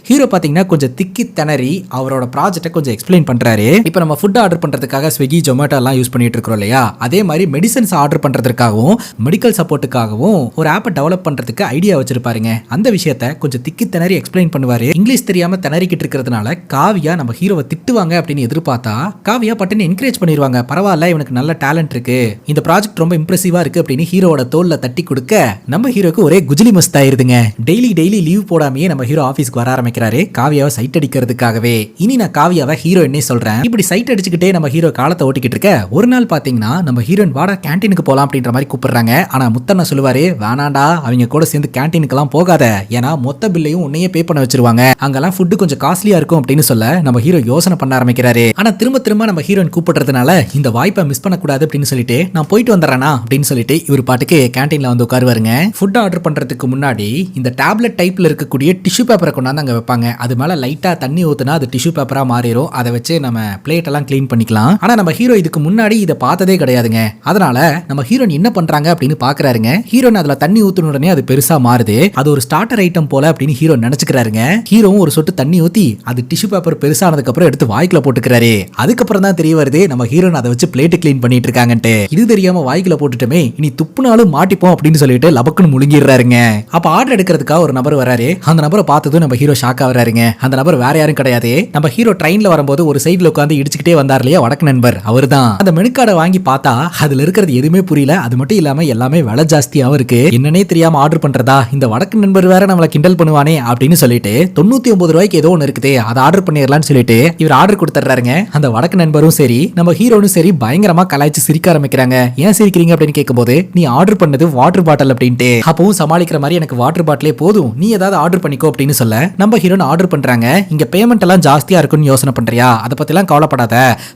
ஹீரோ பாத்தீங்கன்னா கொஞ்சம் திக்கி திணறி அவரோட ப்ராஜெக்ட்டை கொஞ்சம் எக்ஸ்பிளைன் பண்றாரு. இப்போ நம்ம ஃபுட் ஆர்டர் பண்றதுக்காக ஸ்விக்கி ஜொமேட்டோ எல்லாம் யூஸ் பண்ணிட்டு இருக்கிறோம் இல்லையா, அதே மாதிரி மெடிசன்ஸ் ஆர்டர் பண்றதுக்காகவும் மெடிக்கல் சப்போர்ட்டுக்காகவும் ஒரு ஆப்பை டெவலப் பண்றதுக்கு ஐடியா வச்சிருப்பாருங்க. அந்த விஷயத்தை கொஞ்சம் திக்கி திணறி எக்ஸ்பிளைன் பண்ணுவாரு. இங்கிலீஷ் தெரியாம திணறிக்கிட்டு இருக்கிறதுனால காவியா நம்ம ஹீரோவை திட்டுவாங்க அப்படின்னு எதிர்பார்த்தா காவியா பட்டுன்னு என்கரேஜ் பண்ணிடுவாங்க. பரவாயில்ல, இவனுக்கு நல்ல டேலண்ட் இருக்கு, இந்த ப்ராஜெக்ட் ரொம்ப இம்ப்ரெசிவா இருக்கு அப்படின்னு ஹீரோவோட தோல்ல தட்டி கொடுக்க நம்ம ஹீரோக்கு ஒரே குஜிலி மஸ்த் ஆயிருதுங்க. டெய்லி லீவ் போடாமையே நம்ம ஹீரோ ஆபீஸ்க்கு வர ஆரம்பிக்கிறாரு காவியாவை சைட் அடிக்கிறதுக்காகவே. இனி நான் காவியாவை ஹீரோ என்ன சொல்றேன், இப்படி சைட் அடிச்சுக்கிட்டே நம்ம ஹீரோ காலத்தை ஓட்டிக்கிட்டு இருக்க ஒரு நாள் பாத்தீங்கன்னா நம்ம ஹீரோயின் வாடா கேண்டீனுக்கு போலாம் அப்படின்ற மாதிரி கூப்பிடுறாங்க. ஆனா முத்தண்ண சொல்லுவாரு, வேணாண்டா அவங்க கூட சேர்ந்து கேண்டீனுக்கு எல்லாம் போகாத, ஏன்னா மொத்த பில்லையும் உன்னையே பே பண்ண வச்சிருவாங்க, அங்கெல்லாம் ஃபுட்டு கொஞ்சம் காஸ்ட்லியா இருக்கும் அப்படின்னு சொல்ல நம்ம ஹீரோ யோசனை பண்ண ஆரம்பிக்கிறாரு. ஆனா திரும்ப நம்ம ஹீரோயின் கூப்பிடுறதுனால இந்த வாய்ப்பை மிஸ் பண்ணக்கூடாது அப்படின்னு சொல்லிட்டு நான் போயிட்டு வந்துறேனா அப்படின்னு சொல்லிட்டு இவர் பாட்டுக்கு கேண்டீன்ல வந்து உட்காருவாருங்க. ஃபுட் ஆர்டர் பண்றதுக்கு முன்னாடி இந்த டேப்லெட் டைப்ல இருக்கக்கூடிய டிஷ்யூ பேப்பரை கொண்டாந்து அங்க வைப்பாங்க. அது மேல லைட்டா தண்ணி ஊத்துனா அது டிஷ்யூ பேப்பரா மாறிடும். அதை வச்சு நம்ம பிளேட் எல்லாம் கிளீன் பண்ணிக்கலாம். ஆனா நம்ம ஹீரோ இதுக்கு முன்னாடி இதை பார்த்ததே கிடையாதுங்க. அதனால நம்ம ஹீரோயின் என்ன பண்றாங்க அப்படின்னு பாக்குறாருங்க. ஹீரோயின் அதுல தண்ணி ஊத்துன உடனே அது பெருசா மாறுது. அது ஒரு ஸ்டார்டர் ஐட்டம் போல அப்படின்னு ஹீரோ நினைச்சுக்கிறாருங்க. ஹீரோவும் ஒரு சொட்டு தண்ணி ஊத்தி அது டிஷ்யூ பேப்பர் பெருசானதுக்கு அப்புறம் எடுத்து வாய்க்குள்ள போட்டுக்கிறாரு. அதுக்கப்புறம் தான் தெரிய வருது நம்ம ஹீரோயின் அதை வச்சு பிளேட் கிளீன் பண்ணிட்டு இருக்காங்கன்ட்டு. இது தெரியாம வாய்க்குள்ள போட்டுட்டுமே இனி துப்புனாலும் மாட்டிப்போம் அப்படின்னு சொல்லிட்டு லபக்குன்னு முழுங்கிடுறாருங்க. அப்ப ஆர்டர் எடுக்கிறதுக்காக ஒரு நபர் வராரு. அந்த நபரை பார்த்ததும் நம்ம ஹீரோ ஷாக் ஆகுறாருங்க. அந்த நபர் வேற யாரும் கிடையாது, நம்ம ஹீரோ ட்ரெயின்ல வரும்போது ஒரு சைடுல உட்காந்து இடிச்சுக்கிட்டே வந்தார் இல்லையா வடக்கு நண்பர், அவர்தான். அந்த மெனு கார்டை வாங்கி பார்த்தா அதுல இருக்கிறது எதுவுமே புரியல. அது மட்டும் இல்லாம எல்லாமே விலை ஜாஸ்தியாவும் இருக்கு. என்னன்னே தெரியாம ஆர்டர் பண்றதா, இந்த வடக்கு நண்பர் வேற நம்மள கிண்டல் பண்ணுவானே அப்படின்னு சொல்லிட்டு 99 ரூபாய்க்கு ஏதோ ஒன்று இருக்குது அதை ஆர்டர் பண்ணிடலாம்னு சொல்லிட்டு இவர் ஆர்டர் கொடுத்துறாருங்க. அந்த வடக்கு நண்பரும் சரி நம்ம ஹீரோனும் சரி பயங்கரமா கலாய்ச்சி சிரிக்க ஆரம்பிக்கிறாங்க. ஏன் சிரிக்கிறீங்க அப்படின்னு கேட்கும்போது நீ ஆர்டர் பண்ணது வாட்டர் பாட்டில் அப்படின்ட்டு. அப்பவும் சமாளிக்கிற மாதிரி எனக்கு வாட்டர் பாட்டிலே போதும், நீ ஏதாவது ஆர்டர் பண்ணிக்கோ அப்படின்னு சொல்ல நம்ம ஹீரோன் ஆர்டர் பண்றாங்க. இங்க பேமெண்ட் எல்லாம் ஜாஸ்தியா இருக்குன்னு யோசனை பண்றியா, அதை பத்தி எல்லாம் கவலைப்படாத,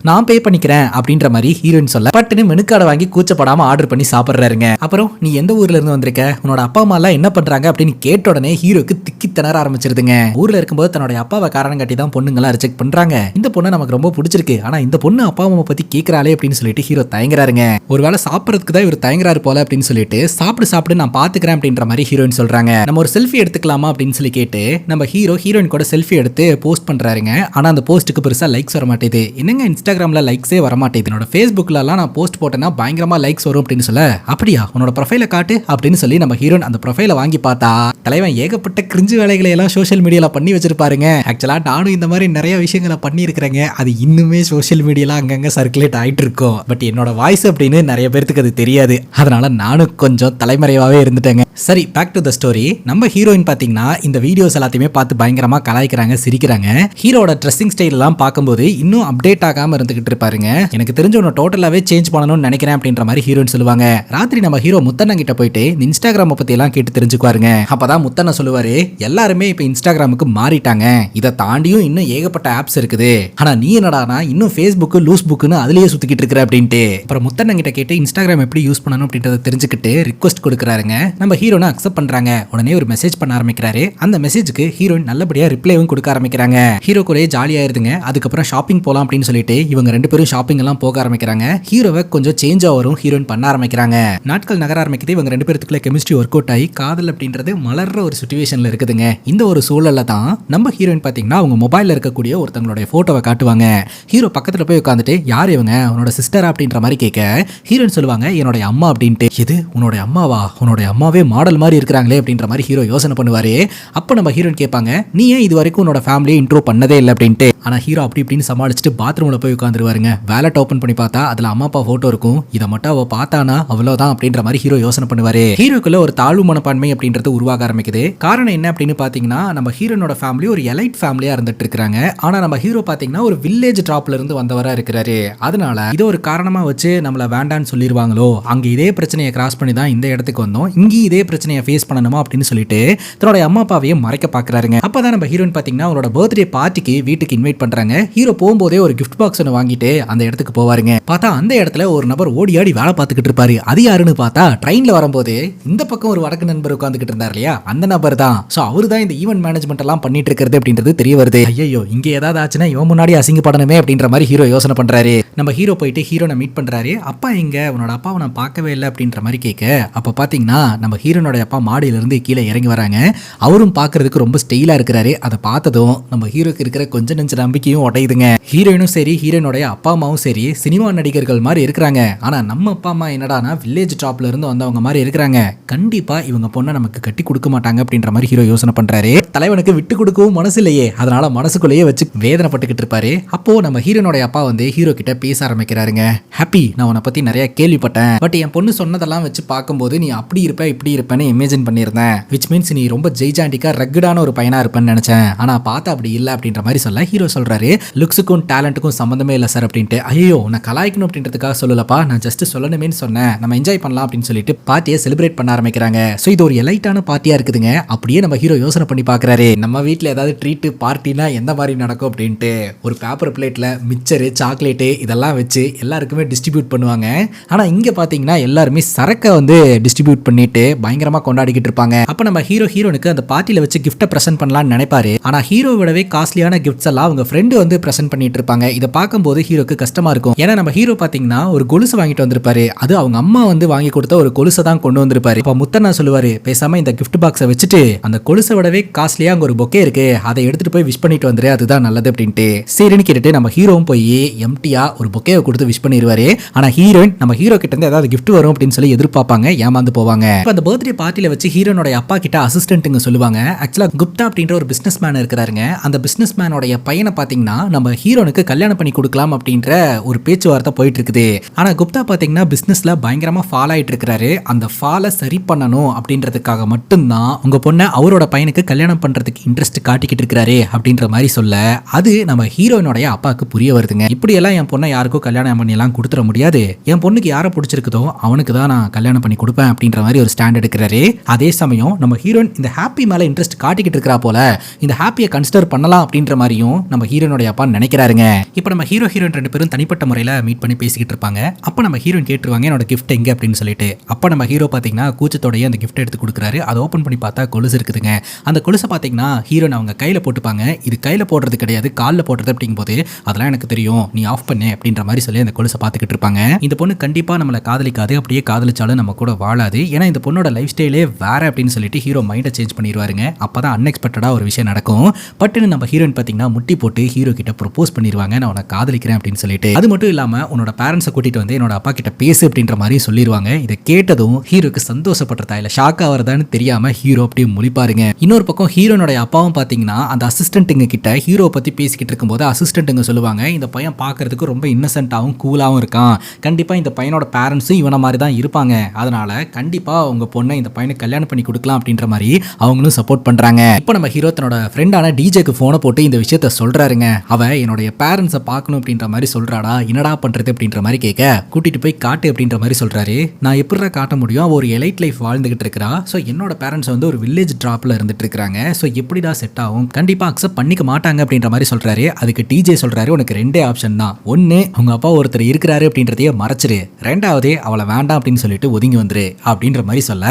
நான் பே பண்ணிக்கிறேன் அப்படின்ற மாதிரி ஹீரோயின் சொல்ல பட்டுன்னு மெனு கார்டை வாங்கி கூச்சப்படாம ஆர்டர் பண்ணி சாப்பிடுறாருங்க. அப்புறம் நீ எந்த ஊர்ல இருந்து வந்திருக்க, உன்னோட அப்பா அம்மா எல்லாம் என்ன பண்றாங்க அப்படின்னு கேட்ட உடனே ஹீரோக்கு திக்கி திணற ஆரம்பிச்சிருதுங்க. ஊர்ல இருக்கும்போது தன்னோட அப்பாவை அப்பாவை காரணம் காட்டி தான் பொண்ணுங்களாம் ரிஜெக்ட் பண்றாங்க. இந்த பொண்ணு நமக்கு ரொம்ப பிடிச்சிருக்கு, ஆனா இந்த பொண்ணு அப்பா அம்மா பத்தி கேட்கறாளே அப்படின்னு சொல்லிட்டு ஹீரோ தயங்குறாருங்க. ஒருவேளை சாப்பிடறதுக்கு தான் இவர் தயங்குறாரு போல அப்படின்னு சொல்லிட்டு சாப்பிடு நான் பாத்துக்கிறேன் அப்படின்ற மாதிரி ஹீரோயின் சொல்றாங்க. நம்ம ஒரு செல்ஃபி எடுத்துக்கலாமா அப்படின்னு சொல்லி கேட்டு நம்ம ஹீரோயின் கூட செல்ஃபி எடுத்து போஸ்ட் பண்றாருங்க. ஆனா அந்த போஸ்ட்டுக்கு பெருசா லைக்ஸ் வர மாட்டேது. என்னங்க இன்ஸ்டாகிராம்ல லைக்ஸே வர மாட்டேது, என்னோட ஃபேஸ்புக்ல எல்லாம் நான் போஸ்ட் போட்டேன்னா பயங்கரமா லைக்ஸ் வரும் அப்படின்னு சொல்ல, அப்படியா உன்னோட ப்ரொஃபைலை காட்டு அப்படின்னு சொல்லி நம்ம ஹீரோயின் அந்த ப்ரொஃபைலை வாங்கி பார்த்தா தலைவன் ஏகப்பட்ட கிரிஞ்சு வேலைகளை எல்லாம் சோஷியல் மீடியால பண்ணி வச்சிருப்பாருங்க. ஆக்சுவலா நானும் இந்த மாதிரி நிறைய விஷயங்களை பண்ணி இருக்கிறேங்க. அது இன்னுமே சோஷியல் மீடியால அங்கங்க சர்க்குலேட் ஆயிட்டு இருக்கும். பட் என்னோட வாய்ஸ் அப்படின்னு நிறைய பேருக்கு அது தெரியாது. அதனால நானும் கொஞ்சம் தலைமறைவாவே இருந்துட்டேங்க. சரி, பேக் டு த ஸ்டோரி. நம்ம ஹீரோயின் பாத்தீங்கன்னா இந்த வீடியோஸ் எல்லாத்தையுமே பார்த்து பயங்கரமா கலாய்க்கிறாங்க, சிரிக்கிறாங்க. ஹீரோட ட்ரெஸ்ஸிங் ஸ்டைல் எல்லாம் பார்க்கும்போது இன்னும் அப்டேட் ஆகாம இருந்துகிட்டு இருப்பாருங்க. எனக்கு தெரிஞ்ச ஒன்று டோட்டலாவே சேஞ்ச் பண்ணணும்னு நினைக்கிறேன் அப்படின்ற மாதிரி ஹீரோயின் சொல்லுவாங்க. ராத்திரி நம்ம ஹீரோ முத்தண்ணன் கிட்ட போயிட்டு இந்த இன்ஸ்டாகிராம் பத்தி எல்லாம் கேட்டு தெரிஞ்சுக்குவாருங்க. அப்பதான் முத்தண்ணன் சொல்லுவாரு, எல்லாருமே இப்ப இன்ஸ்டாகிராமுக்கு மாறிட்டாங்க, இதை தாண்டியும் இன்னும் ஏகப்பட்ட ஆப்ஸ் இருக்குது, ஆனா நீ என்னடானா இன்னும் ஃபேஸ்புக் லூஸ் புக்னு அதுலயே சுத்திக்கிட்டு இருக்கிற அப்படின்ட்டு. அப்புறம் முத்தண்ணன் கிட்ட கேட்டு இன்ஸ்டாகிராம் எப்படி யூஸ் பண்ணணும் அப்படின்றத தெரிஞ்சுக்கிட்டு ரிக்வெஸ்ட் கொடுக்குறாருங்க. நம்ம ஹீரோனை அக்செப்ட் பண்றாங்க. உடனே ஒரு மெசேஜ் பண்ண ஆரம்பிக்கிறாரு. அந்த மெசேஜுக்கு ஹீரோயின் நல்லபடியா ரிப்ளைவும் கொடுக்க ஆரம்பிக்கிறாங்க. ஹீரோ கூட ஜாலியா இருதுங்க. அதுக்கப்புறம் ஷாப்பிங் போலாம் அப்படின்னு சொல்லிட்டு இவங்க ரெண்டு பேரும் ஷாப்பிங் எல்லாம் போக ஆரம்பிக்கிறாங்க. ஹீரோவை கொஞ்சம் சேஞ்ச் ஆவரும் ஹீரோயின் பண்ண ஆரம்பிக்கிறாங்க. நாட்கள் நகர ஆரம்பிக்குது. இவங்க ரெண்டு பேருக்குள்ள கெமிஸ்ட்ரி ஒர்க் அவுட் ஆகி காதல் அப்படின்றது மலர்ற ஒரு சிச்சுவேஷன்ல இருக்குதுங்க. இந்த ஒரு சூழல்ல தான் நம்ம ஹீரோயின் பாத்தீங்கன்னா அவங்க மொபைல்ல இருக்கக்கூடிய ஒருத்தங்களுடைய போட்டோவை காட்டுவாங்க. ஹீரோ பக்கத்துல போய் உட்காந்துட்டு யார் இவங்க, உன்னோட சிஸ்டர் அப்படின்ற மாதிரி கேட்க ஹீரோயின் சொல்லுவாங்க என்னோட அம்மா அப்படின்ட்டு. இது உன்னோட அம்மாவா, உன்னோட அம்மாவே மாடல் மாதிரி இருக்கிறாங்களே அப்படின்ற மாதிரி ஹீரோ யோசனை பண்ணுவாரு. அப்ப நம்ம ஹீரோயின் கேட்பாங்க, நீ ஏன் இது வரைக்கும் உன்னோட ஃபேமிலியை இன்ட்ரோ பண்ணதே இல்லை அப்படின்ட்டு. ஆனா ஹீரோ அப்படி இப்படின்னு சமாளிச்சுட்டு பாத்ரூம்ல போய் உட்காந்துருவாருங்க. வேலட் ஓபன் பண்ணி பார்த்தா அதுல அம்மா அப்பா போட்டோ இருக்கும். இதை மட்டும் அவ பார்த்தானா அவ்வளவுதான் அப்படின்ற மாதிரி ஹீரோ யோசனை பண்ணுவாரு. ஹீரோக்குள்ள ஒரு தாழ்வு மனப்பான்மை அப்படின்றது உருவாக ஆரம்பிக்குது. காரணம் என்ன அப்படின்னு பாத்தீங்கன்னா நம்ம ஹீரோனோட ஃபேமிலி ஒரு எலைட் ஃபேமிலியா இருந்துட்டு இருக்காங்க. ஆனா நம்ம ஹீரோ பாத்தீங்கன்னா ஒரு வில்லேஜ் டிராப்ல இருந்து வந்தவரா இருக்கிறாரு. அதனால இது ஒரு காரணமா வச்சு நம்மள வேண்டான்னு சொல்லிடுவாங்களோ, அங்க இதே பிரச்சனையை கிராஸ் பண்ணி தான் இந்த இடத்துக்கு வந்தோம், இங்கே இதே பிரச்சனையை ஃபேஸ் பண்ணணுமா அப்படின்னு சொல்லிட்டு தன்னோட அம்மா அப்பாவையும் மறைக்க பாக்குறாருங்க. அப்பதான் நம்ம ஹீரோயின் பாத்தீங்கன்னா அவரோட பர்த்டே பார்ட்டிக்கு வீட்டுக்கு இன்வைட் பண்றாங்க. ஹீரோ போகும்போதே ஒரு கிஃப்ட் பாக்ஸ் ஒன்று வாங்கிட்டு அந்த இடத்துக்கு போவாருங்க. பார்த்தா அந்த இடத்துல ஒரு நபர் ஓடி ஆடி வேலை பார்த்துக்கிட்டு இருப்பாரு. அது யாருன்னு பார்த்தா ட்ரெயின்ல வரும்போது இந்த பக்கம் ஒரு வடக்கு நண்பர் உட்காந்துக்கிட்டு இருந்தார் இல்லையா, அந்த நபர் தான். சோ அவரு தான் இந்த ஈவென்ட் மேனேஜ்மெண்ட் எல்லாம் பண்ணிட்டு இருக்கிறது அப்படின்றது தெரிய வருது. ஐயோ இங்க ஏதாவது ஆச்சுன்னா இவன் முன்னாடி அசிங்கப்படணுமே அப்படின்ற மாதிரி ஹீரோ யோசனை பண்றாரு. நம்ம ஹீரோ போயிட்டு ஹீரோனை மீட் பண்றாரு. அப்பா எங்க, உன்னோட அப்பாவை நான் பார்க்கவே இல்லை அப்படின்ற மாதிரி கேட்க, அப்ப பாத்தீங்கன்னா நம்ம ஹீரோனோட அப்பா மாடியில இருந்து கீழே இறங்கி வராங்க. அவரும் பார்க்கறதுக்கு ரொம்ப ஸ்டைலா இருக்கிறாரு. அதை பார்த்ததும் நம்ம ஹீரோக்கு இருக்கிற கொஞ்ச நெஞ்ச நம்பிக்கையும் உடையுதுங்க. ஹீரோயினும் சரி ஹீரோனுடைய அப்பா அம்மாவும் சரி சினிமா நடிகர்கள் மாதிரி இருக்கிறாங்க. ஆனா நம்ம அப்பா அம்மா என்னடானா வில்லேஜ் டாப்ல இருந்து வந்தவங்க மாதிரி இருக்கிறாங்க. கண்டிப்பா இவங்க பொண்ணை நமக்கு கட்டி கொடுக்க மாட்டாங்க அப்படின்ற மாதிரி ஹீரோ யோசனை பண்றாரு. தலைவனுக்கு விட்டு கொடுக்கவும் மனசு இல்லையே, அதனால மனசுக்குள்ளேயே வச்சு வேதனைப்பட்டுக்கிட்டு இருப்பாரு. அப்போ நம்ம ஹீரோனுடைய அப்பா வந்து ஹீரோ கிட்ட பேச ஆரம்பிக்கிறாருங்க. ஹாப்பி, நான் உன்னை பத்தி நிறைய கேள்விப்பட்டேன். பட் என் பொண்ணு சொன்னதெல்லாம் வச்சு பார்க்கும்போது நீ அப்படி இருப்ப இப்படி இருப்பேன்னு இமேஜின் பண்ணியிருந்தேன். விச் மீன்ஸ் நீ ரொம்ப ஜெய்ஜாண்டிக்கா ரக்கடான ஒரு பையனா இருப்பேன்னு நினைச்சேன். ஆனா பார்த்தா அப்படி இல்லை அப்படின்ற மாதிரி சொல்ல ஹீரோ சொல்றாரு, லுக்ஸுக்கும் டேலண்ட்டுக்கும் சம்பந்தமே இல்லை சார் அப்படின்ட்டு. ஐயோ நான் கலாய்க்கணும் அப்படின்றதுக்காக சொல்லலப்பா, நான் ஜஸ்ட் சொல்லணுமேன்னு சொன்னேன், நம்ம என்ஜாய் பண்ணலாம் அப்படின்னு சொல்லிட்டு பார்ட்டியை செலிப்ரேட் பண்ண ஆரம்பிக்கிறாங்க. ஸோ இது ஒரு எலைட்டான பார்ட்டியா இருக்குதுங்க. அப்படியே நம்ம ஹீரோ யோசனை பண்ணி பார்க்கறாரு, நம்ம வீட்டில் ஏதாவது ட்ரீட் பார்ட்டினா எந்த மாதிரி நடக்கும் அப்படின்ட்டு. ஒரு பேப்பர் பிளேட்ல மிச்சரு சாக்லேட்டு இதெல்லாம் வச்சு எல்லாருக்குமே டிஸ்ட்ரிபியூட் பண்ணுவாங்க. ஆனா இங்க பாத்தீங்கன்னா எல்லாருமே சரக்கை வந்து டிஸ்ட்ரிபியூட் பண்ணிட்டு பயங்கரமா கொண்டாடிக்கிட்டு இருப்பாங்க. அப்ப நம்ம ஹீரோனுக்கு அந்த பார்ட்டியில வச்சு கிஃப்ட்டை பிரசன்ட் பண்ணலாம்னு நினைப்பாரு. ஆனா ஹீரோவிடவே காஸ்ட்லியான கிஃப்ட்ஸ் எல்லாம் அவங்க ஃப்ரெண்டு வந்து பிரசன்ட் பண்ணிட்டு இருப்பாங்க. இதை பார்க்கும்போது ஹீரோக்கு கஷ்டமா இருக்கும். ஏன்னா நம்ம ஹீரோ பாத்தீங்கன்னா ஒரு கொலுசு வாங்கிட்டு வந்திருப்பாரு. அது அவங்க அம்மா வந்து வாங்கி கொடுத்த ஒரு கொலுசை தான் கொண்டு வந்திருப்பாரு. அப்ப முத்தண்ணா சொல்லுவாரு, பேசாம இந்த கிஃப்ட் பாக்ஸை வச்சுட்டு அந்த கொலுசை விடவே காஸ்ட்லியா அங்க ஒரு பொக்கே இருக்கு, அதை எடுத்துட்டு போய் விஷ் பண்ணிட்டு வந்துரு, அதுதான் நல்லது அப்படின்ட்டு. சரின்னு கேட்டுட்டு நம்ம ஹீரோவும் போய் எம்டியா ஒரு பொக்கேவை கொடுத்து விஷ் பண்ணிடுவாரு. ஆனா ஹீரோயின் நம்ம ஹீரோ கிட்ட இருந்து ஏதாவது கிஃப்ட் வரும் அப்படின்னு சொல்லி எதிர்பார்ப்பாங்க, ஏமாந்து போவாங்க. அந்த பர்த்டே பார்ட்டில வச்சு ஹீரோனோட அப்பா கிட்ட அசிஸ்டன்ட்டுங்க சொல்லுவாங்க. ஆக்சுவலா குப்தா அப்படின்ற ஒரு பிசினஸ் மேன் இருக்கிறாருங்க. அந்த பிசினஸ் மேனோட பையனை பாத்தீங்கன்னா நம்ம ஹீரோனுக்கு கல்யாணம் பண்ணி கொடுக்கலாம் அப்படின்ற ஒரு பேச்சுவார்த்தை போயிட்டு இருக்குது. ஆனா குப்தா பாத்தீங்கன்னா பிசினஸ்ல பயங்கரமா ஃபால் ஆயிட்டு இருக்கிறாரு. அந்த ஃபாலை சரி பண்ணணும் அப்படின்றதுக்காக மட்டும்தான் உங்க பொண்ணை அவரோட பையனுக்கு கல்யாணம் பண்றதுக்கு இன்ட்ரெஸ்ட் காட்டிக்கிட்டு இருக்கிறாரு அப்படின்ற மாதிரி சொல்ல, அது நம்ம ஹீரோயினோட அப்பாவுக்கு புரிய வருதுங்க. இப்படி எல்லாம் என் பொண்ணை யாருக்கும் கல்யாணம் பண்ணி எல்லாம் கொடுத்துட முடியாது, என் பொண்ணுக்கு யாரை பிடிச்சிருக்குதோ அவனுக்கு தான் நான் கல்யாணம் பண்ணி கொடுப்பேன் அப்படின்ற மாதிரி ஒரு ஸ்டாண்ட் எடுக்கிறாரு. அதே சமயம் நம்ம ஹீரோயின் இந்த ஹாப்பி மேல இன்ட்ரெஸ்ட் காட்டிக்கிட்டு இருக்கிறா போல, இந்த ஹாப்பியை கன்சிடர் பண்ணலாம் அப்படின்ற மாதிரியும் நம்ம ஹீரோனுடைய அப்பா நினைக்கிறாருங்க. இப்போ நம்ம ஹீரோயின் ரெண்டு பேரும் தனிப்பட்ட முறையில் மீட் பண்ணி பேசிக்கிட்டு இருப்பாங்க. அப்போ நம்ம ஹீரோயின் கேட்டுருவாங்க என்னோட கிஃப்ட் எங்க அப்படின்னு சொல்லிட்டு. அப்போ நம்ம ஹீரோ பார்த்தீங்கன்னா கூச்சத்தோடய அந்த கிஃப்ட் எடுத்து கொடுக்குறாரு. அதை ஓப்பன் ஓப்பன் பண்ணி பார்த்தா கொலுசு இருக்குதுங்க. அந்த கொலுசை பார்த்தீங்கன்னா ஹீரோயின் அவங்க கையில் போட்டுப்பாங்க. இது கையில் போடுறது கிடையாது, காலில் போடுறது அப்படிங்கும்போது அதெல்லாம் எனக்கு தெரியும், நீ ஆஃப் பண்ணு அப்படின்ற மாதிரி சொல்லி அந்த கொலுசை பார்த்துக்கிட்டு இருப்பாங்க. இந்த பொண்ணு கண்டிப்பாக நம்மளை காதலிக்காது, அப்படியே காதலிச்சாலும் நம்ம கூட வாழாது. ஏன்னா இந்த பொண்ணோட லைஃப் ஸ்டைலே வேற அப்படின்னு சொல்லிட்டு ஹீரோ மைண்டை சேஞ்ச் பண்ணிடுவாருங்க. அப்பதான் அன்எக்ஸ்பெக்டடாக ஒரு விஷயம் நடக்கும். பட்டுன்னு நம்ம ஹீரோயின் பார்த்தீங்கன்னா முட்டி போட்டு ஹீரோ கிட்ட ப்ரொபோஸ் பண்ணிடுவாங்க, நான் உன்னை காதலிக்கிறேன் அப்படின்னு சொல்லிட்டு. அது மட்டும் இல்லாமல் உன்னோட பேரண்ட்ஸை கூட்டிட்டு வந்து என்னோட அப்பா கிட்ட பேசு அப்படின்ற மாதிரி சொல்லிடுவாங்க. இதை கேட்டதும் ஹீரோக்கு சந்தோஷப்படுறதா இல்லை ஷாக் ஆகிறதான்னு தெரியாம ஹீரோ அப்படியே முழிப்பாருங்க. இன்னொரு பக்கம் ஹீரோனுடைய அப்பாவும் பார்த்தீங்கன்னா அந்த அசிஸ்டன்ட்டுங்க கிட்ட ஹீரோ பற்றி பேசிக்கிட்டு இருக்கும்போது அசிஸ்டன்ட்டுங்க சொல்லுவாங்க, இந்த பையன் பார்க்கறதுக்கு ரொம்ப இன்னசென்ட்டாகவும் கூலாகவும் இருக்கான், கண்டிப்பாக இந்த பையனோட பேரண்ட்ஸும் இவனை மாதிரி தான் இருப்பாங்க, அதனால கண்டிப்பாக உங்கள் பொண்ணை இந்த பையனுக்கு கல்யாணம் பண்ணி கொடுக்கலாம் அப்படின்ற மாதிரி அவங்களும் சப்போர்ட் பண்ணுறாங்க. இப்போ நம்ம ஹீரோ தன்னோட ஃப்ரெண்டான டிஜேக்கு ஃபோனை போட்டு இந்த விஷயத்த சொல்கிறாருங்க. அவ என்னுடைய பேரண்ட்ஸை பார்க்கணும் அப்படின்ற மாதிரி சொல்கிறாடா, என்னடா பண்ணுறது அப்படின்ற மாதிரி கேட்க, கூட்டிகிட்டு போய் காட்டு அப்படின்ற மாதிரி சொல்கிறாரு. நான் எப்படிடா காட்ட முடியும், அவ ஒரு எலைட் லைஃப் வாழ்ந்துகிட்டு இருக்கிறா, ஸோ என்னோட பேரண்ட்ஸ் வந்து ஒரு வில்லேஜ் ட்ராப்பில் இருந்துட்டு இருக்கிறாங்க, ஸோ எப்படிடா செட் ஆகும், கண்டிப்பாக அக்செப்ட் பண்ணிக்க மாட்டாங்க அப்படின்ற மாதிரி சொல்கிறாரு. அதுக்கு டிஜே சொல்கிறாரு, உனக்கு ரெண்டே ஆப்ஷன் தான், ஒன்று உங்க அப்பா ஒருத்தர் இருக்கிறாரு அப்படின்றதையே மறைச்சிரு, ரெண்டாவது அவளை வேண்டாம் அப்படின்னு சொல்லிட்டு ஒதுங்கி வந்துரு அப்படின்ற மாதிரி சொல்ல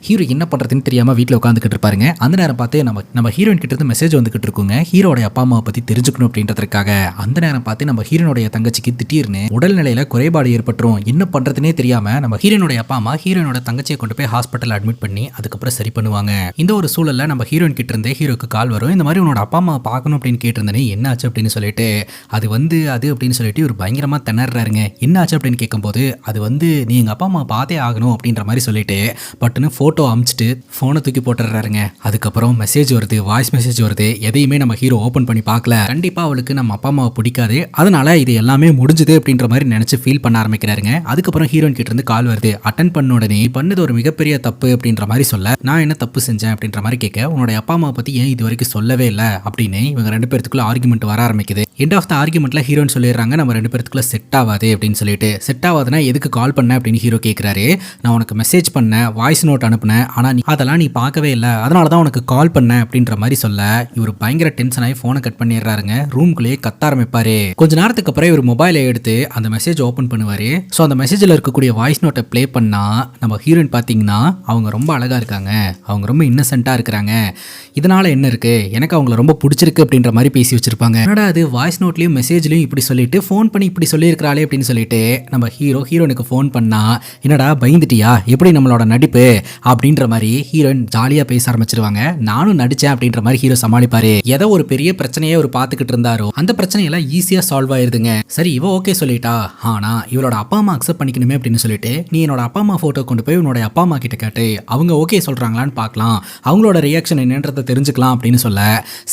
ஹீரோ என்ன பண்ணுறதுன்னு தெரியாமல் வீட்டில் உட்காந்துக்கிட்டு இருப்பாருங்க. அந்த நேரம் பார்த்து நம்ம ஹீரோயின் கிட்ட இருந்து மெசேஜ் வந்துகிட்டு இருக்குங்க, ஹீரோடைய அப்பா அம்மாவை பற்றி தெரிஞ்சுக்கணும் அப்படின்றதுக்காக. அந்த நேரம் பார்த்து நம்ம ஹீரோனுடைய தங்கச்சிக்கு திடீர்னு உடல்நிலையில் குறைபாடு ஏற்பட்டுரும். என்ன பண்ணுறதுனே தெரியாமல் நம்ம ஹீரோனுடைய அப்பா அம்மா ஹீரோனோட தங்கச்சியை கொண்டு போய் ஹாஸ்பிட்டல் அட்மிட் பண்ணி அதுக்கப்புறம் சரி பண்ணுவாங்க. இந்த ஒரு சூழலில் நம்ம ஹீரோயின் கிட்ட இருந்தே ஹீரோக்கு கால் வரும், இந்த மாதிரி உன்னோட அப்பா அம்மா பார்க்கணும் அப்படின்னு கேட்டிருந்தேனே என்னாச்சு அப்படின்னு சொல்லிட்டு. அது அப்படின்னு சொல்லிட்டு ஒரு பயங்கரமாக திணறாருங்க. என்னாச்சு அப்படின்னு கேட்கும்போது அது நீ எங்கள் அப்பா அம்மா பார்த்தே ஆகணும் அப்படின்ற மாதிரி சொல்லிட்டு பட்டுன்னு ஃபோட்டோ அமிச்சிட்டு ஃபோனை தூக்கி போட்டுறாருங்க. அதுக்கப்புறம் மெசேஜ் வருது, வாய்ஸ் மெசேஜ் வருது, எதையுமே நம்ம ஹீரோ ஓப்பன் பண்ணி பார்க்கல. கண்டிப்பாக அவளுக்கு நம்ம அப்பா அம்மாவை பிடிக்காது, அதனால இது எல்லாமே முடிஞ்சுது அப்படின்ற மாதிரி நினச்சி ஃபீல் பண்ண ஆரம்பிக்கிறாருங்க. அதுக்கப்புறம் ஹீரோயின் கிட்ட இருந்து கால் வருது, அட்டன் பண்ண உடனே பண்ணது ஒரு மிகப்பெரிய தப்பு அப்படின்ற மாதிரி சொல்ல, நான் என்ன தப்பு செஞ்சேன் அப்படின்ற மாதிரி கேட்க, உன்னோட அப்பா அம்மா பற்றி ஏன் இது வரைக்கும் சொல்லவே இல்லை அப்படின்னு இவங்க ரெண்டு பேருக்குள்ள ஆர்குமெண்ட் வர ஆரம்பிக்குது. எண்ட் ஆஃப் த ஆர்குமெண்ட்ல ஹீரோன்னு சொல்லிடுறாங்க, நம்ம ரெண்டு பேருக்குள்ள செட் ஆகாது அப்படின்னு சொல்லிட்டு. செட் ஆகாதுன்னா எதுக்கு கால் பண்ண அப்படின்னு ஹீரோ கேட்குறாரு. நான் உனக்கு மெசேஜ் பண்ணேன், வாய்ஸ் நோட் அனுப்புனேன், ஆனால் அதெல்லாம் நீ பார்க்கவே இல்லை, அதனால தான் உனக்கு கால் பண்ணேன் அப்படின்ற மாதிரி சொல்ல இவர் பயங்கர டென்ஷன் ஆகி ஃபோனை கட் பண்ணிடுறாருங்க. ரூம்குள்ளேயே கத்த ஆரம்பிப்பாரு. கொஞ்ச நேரத்துக்கு அப்புறம் இவர் மொபைலை எடுத்து அந்த மெசேஜ் ஓப்பன் பண்ணுவாரு. ஸோ அந்த மெசேஜில் இருக்கக்கூடிய வாய்ஸ் நோட்டை ப்ளே பண்ணா நம்ம ஹீரோயின் பார்த்தீங்கன்னா அவங்க ரொம்ப அழகா இருக்காங்க, அவங்க ரொம்ப இன்னசென்ட்டாக இருக்கிறாங்க, இதனால என்ன இருக்கு, எனக்கு அவங்கள ரொம்ப பிடிச்சிருக்கு அப்படின்ற மாதிரி பேசி வச்சிருப்பாங்க. என்னடா அது வாய்ஸ் நோட்லயும் மெசேஜ்லயும் இப்படி சொல்லிட்டு ஃபோன் பண்ணி இப்படி சொல்லியிருக்கிறாளே அப்படின்னு சொல்லிட்டு நம்ம ஹீரோனுக்கு ஃபோன் பண்ணா, என்னடா பயந்துட்டியா, எப்படி நம்மளோட நடிப்பு அப்படின்ற மாதிரி ஹீரோயின் ஜாலியா பேச ஆரம்பிச்சிருவாங்க. நானும் நடிச்சேன் அப்படின்ற மாதிரி ஹீரோ சமாளிப்பாரு. ஏதோ ஒரு பெரிய பிரச்சனையே ஒரு பார்த்துக்கிட்டு இருந்தாரோ அந்த பிரச்சனையெல்லாம் ஈஸியா சால்வ் ஆயிருதுங்க. சரி இவ ஓகே சொல்லிட்டா, ஆனா இவளோட அப்பா அம்மா அக்செப்ட் பண்ணிக்கணுமே அப்படின்னு சொல்லிட்டு நீ என்னோட அப்பா அம்மா போட்டோ கொண்டு போய் உன்னோட அப்பா அம்மா கிட்ட கேட்டு அவங்க ஓகே சொல்றாங்களான்னு பார்க்கலாம், அவங்களோட ரியாக்ஷன் என்னன்றதை தெரிஞ்சுக்கலாம் அப்படின்னு சொல்ல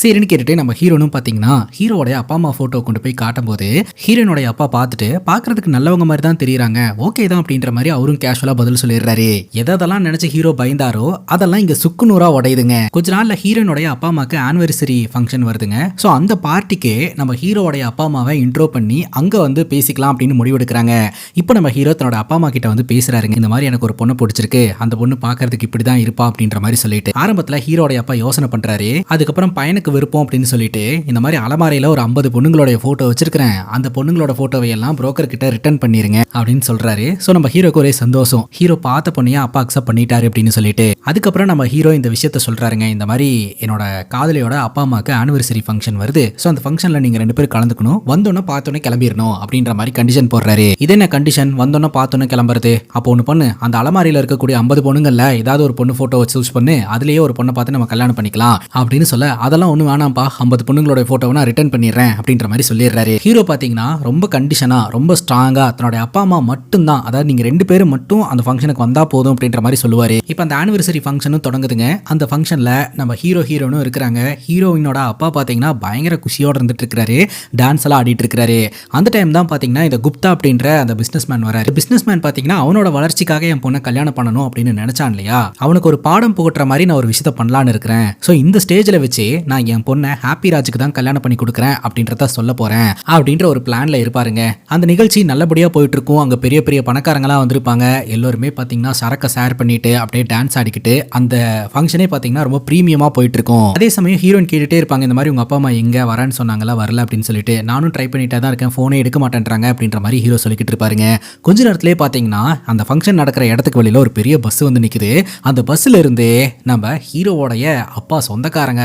சரின்னு கேட்டுட்டு நம்ம ஹீரோனும் பார்த்தீங்கன்னா ஹீரோடைய அப்பா அம்மா போட்டோ கொண்டு போய் காட்டும் போது ஹீரோனுடைய அப்பா பார்த்துட்டு பார்க்கறதுக்கு நல்லவங்க மாதிரி தான் தெரியுறாங்க, ஓகே தான் அப்படின்ற மாதிரி அவரும் கேஷுவலா பதில் சொல்லிடுறாரு. எதெல்லாம் நினைச்சு ஹீரோ பயந்தாரோ அதெல்லாம் இங்க சுக்குநூறா உடையுதுங்க. கொஞ்ச நாள்ல ஹீரோனுடைய அப்பா அம்மாக்கு ஆனிவர்சரி ஃபங்க்ஷன் வருதுங்க. ஸோ அந்த பார்ட்டிக்கு நம்ம ஹீரோடைய அப்பா அம்மாவை இன்ட்ரோ பண்ணி அங்க பேசிக்கலாம் அப்படின்னு முடிவெடுக்கிறாங்க. இப்போ நம்ம ஹீரோ தன்னோட அப்பா அம்மா கிட்ட பேசுறாருங்க, இந்த மாதிரி எனக்கு ஒரு பொண்ணு பிடிச்சிருக்கு, அந்த பொண்ணு பார்க்கறதுக்கு இப்படிதான் இருப்பா அப்படின்ற மாதிரி சொல்லிட்டு ஆரம்பத்துல ஹீரோடைய அப்பா யோசனை பண்றாரு. அதுக்கப்புறம் பையனுக்கு விருப்பம் அப்படின்னு சொல்லிட்டு இந்த மாதிரி அலமாரியில ஒரு 50 பொண்ணுங்களோட போட்டோ வச்சிருக்கிறேன், அந்த பொண்ணுங்களோட போட்டோவை எல்லாம் புரோக்கர் கிட்ட ரிட்டர்ன் பண்ணிருங்க அப்படின்னு சொல்றாரு. சோ நம்ம ஹீரோக்கு ஒரே சந்தோஷம், ஹீரோ பார்த்த பொண்ணையா அப்பா அக்செப்ட் பண்ணிட்டாரு அப்படின்னு சொல்லிட்டு. அதுக்கப்புறம் நம்ம ஹீரோ இந்த விஷயத்த சொல்றாருங்க, இந்த மாதிரி என்னோட காதலியோட அப்பா அம்மாக்கு ஆனிவர்சரி ஃபங்க்ஷன் வருது, ஸோ அந்த ஃபங்க்ஷன்ல நீங்க 2 பேரும் கலந்துக்கணும், வந்தோன்னே பார்த்தோன்னே கிளம்பிடணும் அப்படின்ற மாதிரி கண்டிஷன் போடுறாரு. இது என்ன கண்டிஷன், வந்தோன்னே பார்த்தோன்னே கிளம்புறது? அப்போ ஒன்று பொண்ணு அந்த அலமாரியில இருக்கக்கூடிய 50 பொண்ணுங்கள்ல ஏதாவது ஒரு பொண்ணு போட்டோ சூஸ் பண்ணு, அதுலயே ஒரு பொண்ணை பார்த்து நம்ம கல்யாணம் பண்ணிக்கலாம் அப்படின்னு சொல்ல, அதெல்லாம் ஒன்றும் வேணாம்ப்பா, 50 பொண்ணுங்களோட போட்டோவை நான் ரிட்டர்ன் பண்ணிடுறேன் அப்படின்ற மாதிரி சொல்லிடுறாரு. ஹீரோ பார்த்தீங்கன்னா ரொம்ப கண்டிஷனா ரொம்ப ஸ்ட்ராங்கா தன்னுடைய அப்பா அம்மா மட்டும்தான், அதாவது நீங்க 2 பேரும் மட்டும் அந்த ஃபங்க்ஷனுக்கு வந்தா போதும் அப்படின்ற மாதிரி சொல்லுவாரு. இப்போ அந்த ஆனிவர்சரி ஃபங்க்ஷனும் தொடங்குதுங்க. அந்த ஃபங்க்ஷன்ல நம்ம ஹீரோனும் இருக்கிறாங்க. ஹீரோயினோட அப்பா பார்த்தீங்கன்னா பயங்கர குஷியோட இருந்துட்டு இருக்காரு, டான்ஸ் எல்லாம் ஆடிட்டு இருக்காரு. அந்த டைம் தான் பார்த்தீங்கன்னா இந்த குப்தா அப்படின்ற அந்த பிசினஸ் மேன் வராரு. பிசினஸ் மேன் பார்த்தீங்கன்னா அவனோட வளர்ச்சிக்காக என் பொண்ணை கல்யாணம் பண்ணணும் அப்படின்னு நினைச்சான் இல்லையா, அவனுக்கு ஒரு பாடம் புகட்டுற மாதிரி நான் ஒரு விஷயத்த பண்ணலான்னு இருக்கிறேன். ஸோ இந்த ஸ்டேஜில் வச்சு நான் என் பொண்ணை ஹாப்பி ராஜுக்கு தான் கல்யாணம் பண்ணி கொடுக்குறேன் அப்படின்றத சொல்ல போறேன் அப்படின்ற ஒரு பிளான்ல இருப்பாருங்க. அந்த நிகழ்ச்சி நல்லபடியா போயிட்டு இருக்கும். அங்க பெரிய பெரிய பணக்காரங்களாம் வந்திருப்பாங்க. எல்லாருமே பாத்தீங்கன்னா சரக்க ஷேர் பண்ணிட்டு அப்படியே டான்ஸ் ஆடிக்கிட்டு அந்த ஃபங்க்ஷனே பாத்தீங்கன்னா ரொம்ப பிரீமியமா போயிட்டு இருக்கும். அதே சமயம் ஹீரோயின் கேட்டுட்டே இருப்பாங்க, இந்த மாதிரி உங்க அப்பா அம்மா எங்க வரேன்னு சொன்னாங்களா, வரல அப்படின்னு சொல்லிட்டு. நானும் ட்ரை பண்ணிட்டே தான் இருக்கேன், போனே எடுக்க மாட்டேன்றாங்க அப்படின்ற மாதிரி ஹீரோ சொல்லிக்கிட்டு இருப்பாருங்க. கொஞ்ச நேரத்திலே பாத்தீங்கன்னா அந்த ஃபங்க்ஷன் நடக்கிற இடத்துக்கு வெளியில ஒரு பெரிய பஸ் நிக்குது. அந்த பஸ்ல இருந்து இருந்தே நம்ம ஹீரோவோடைய அப்பா சொந்தக்காரங்க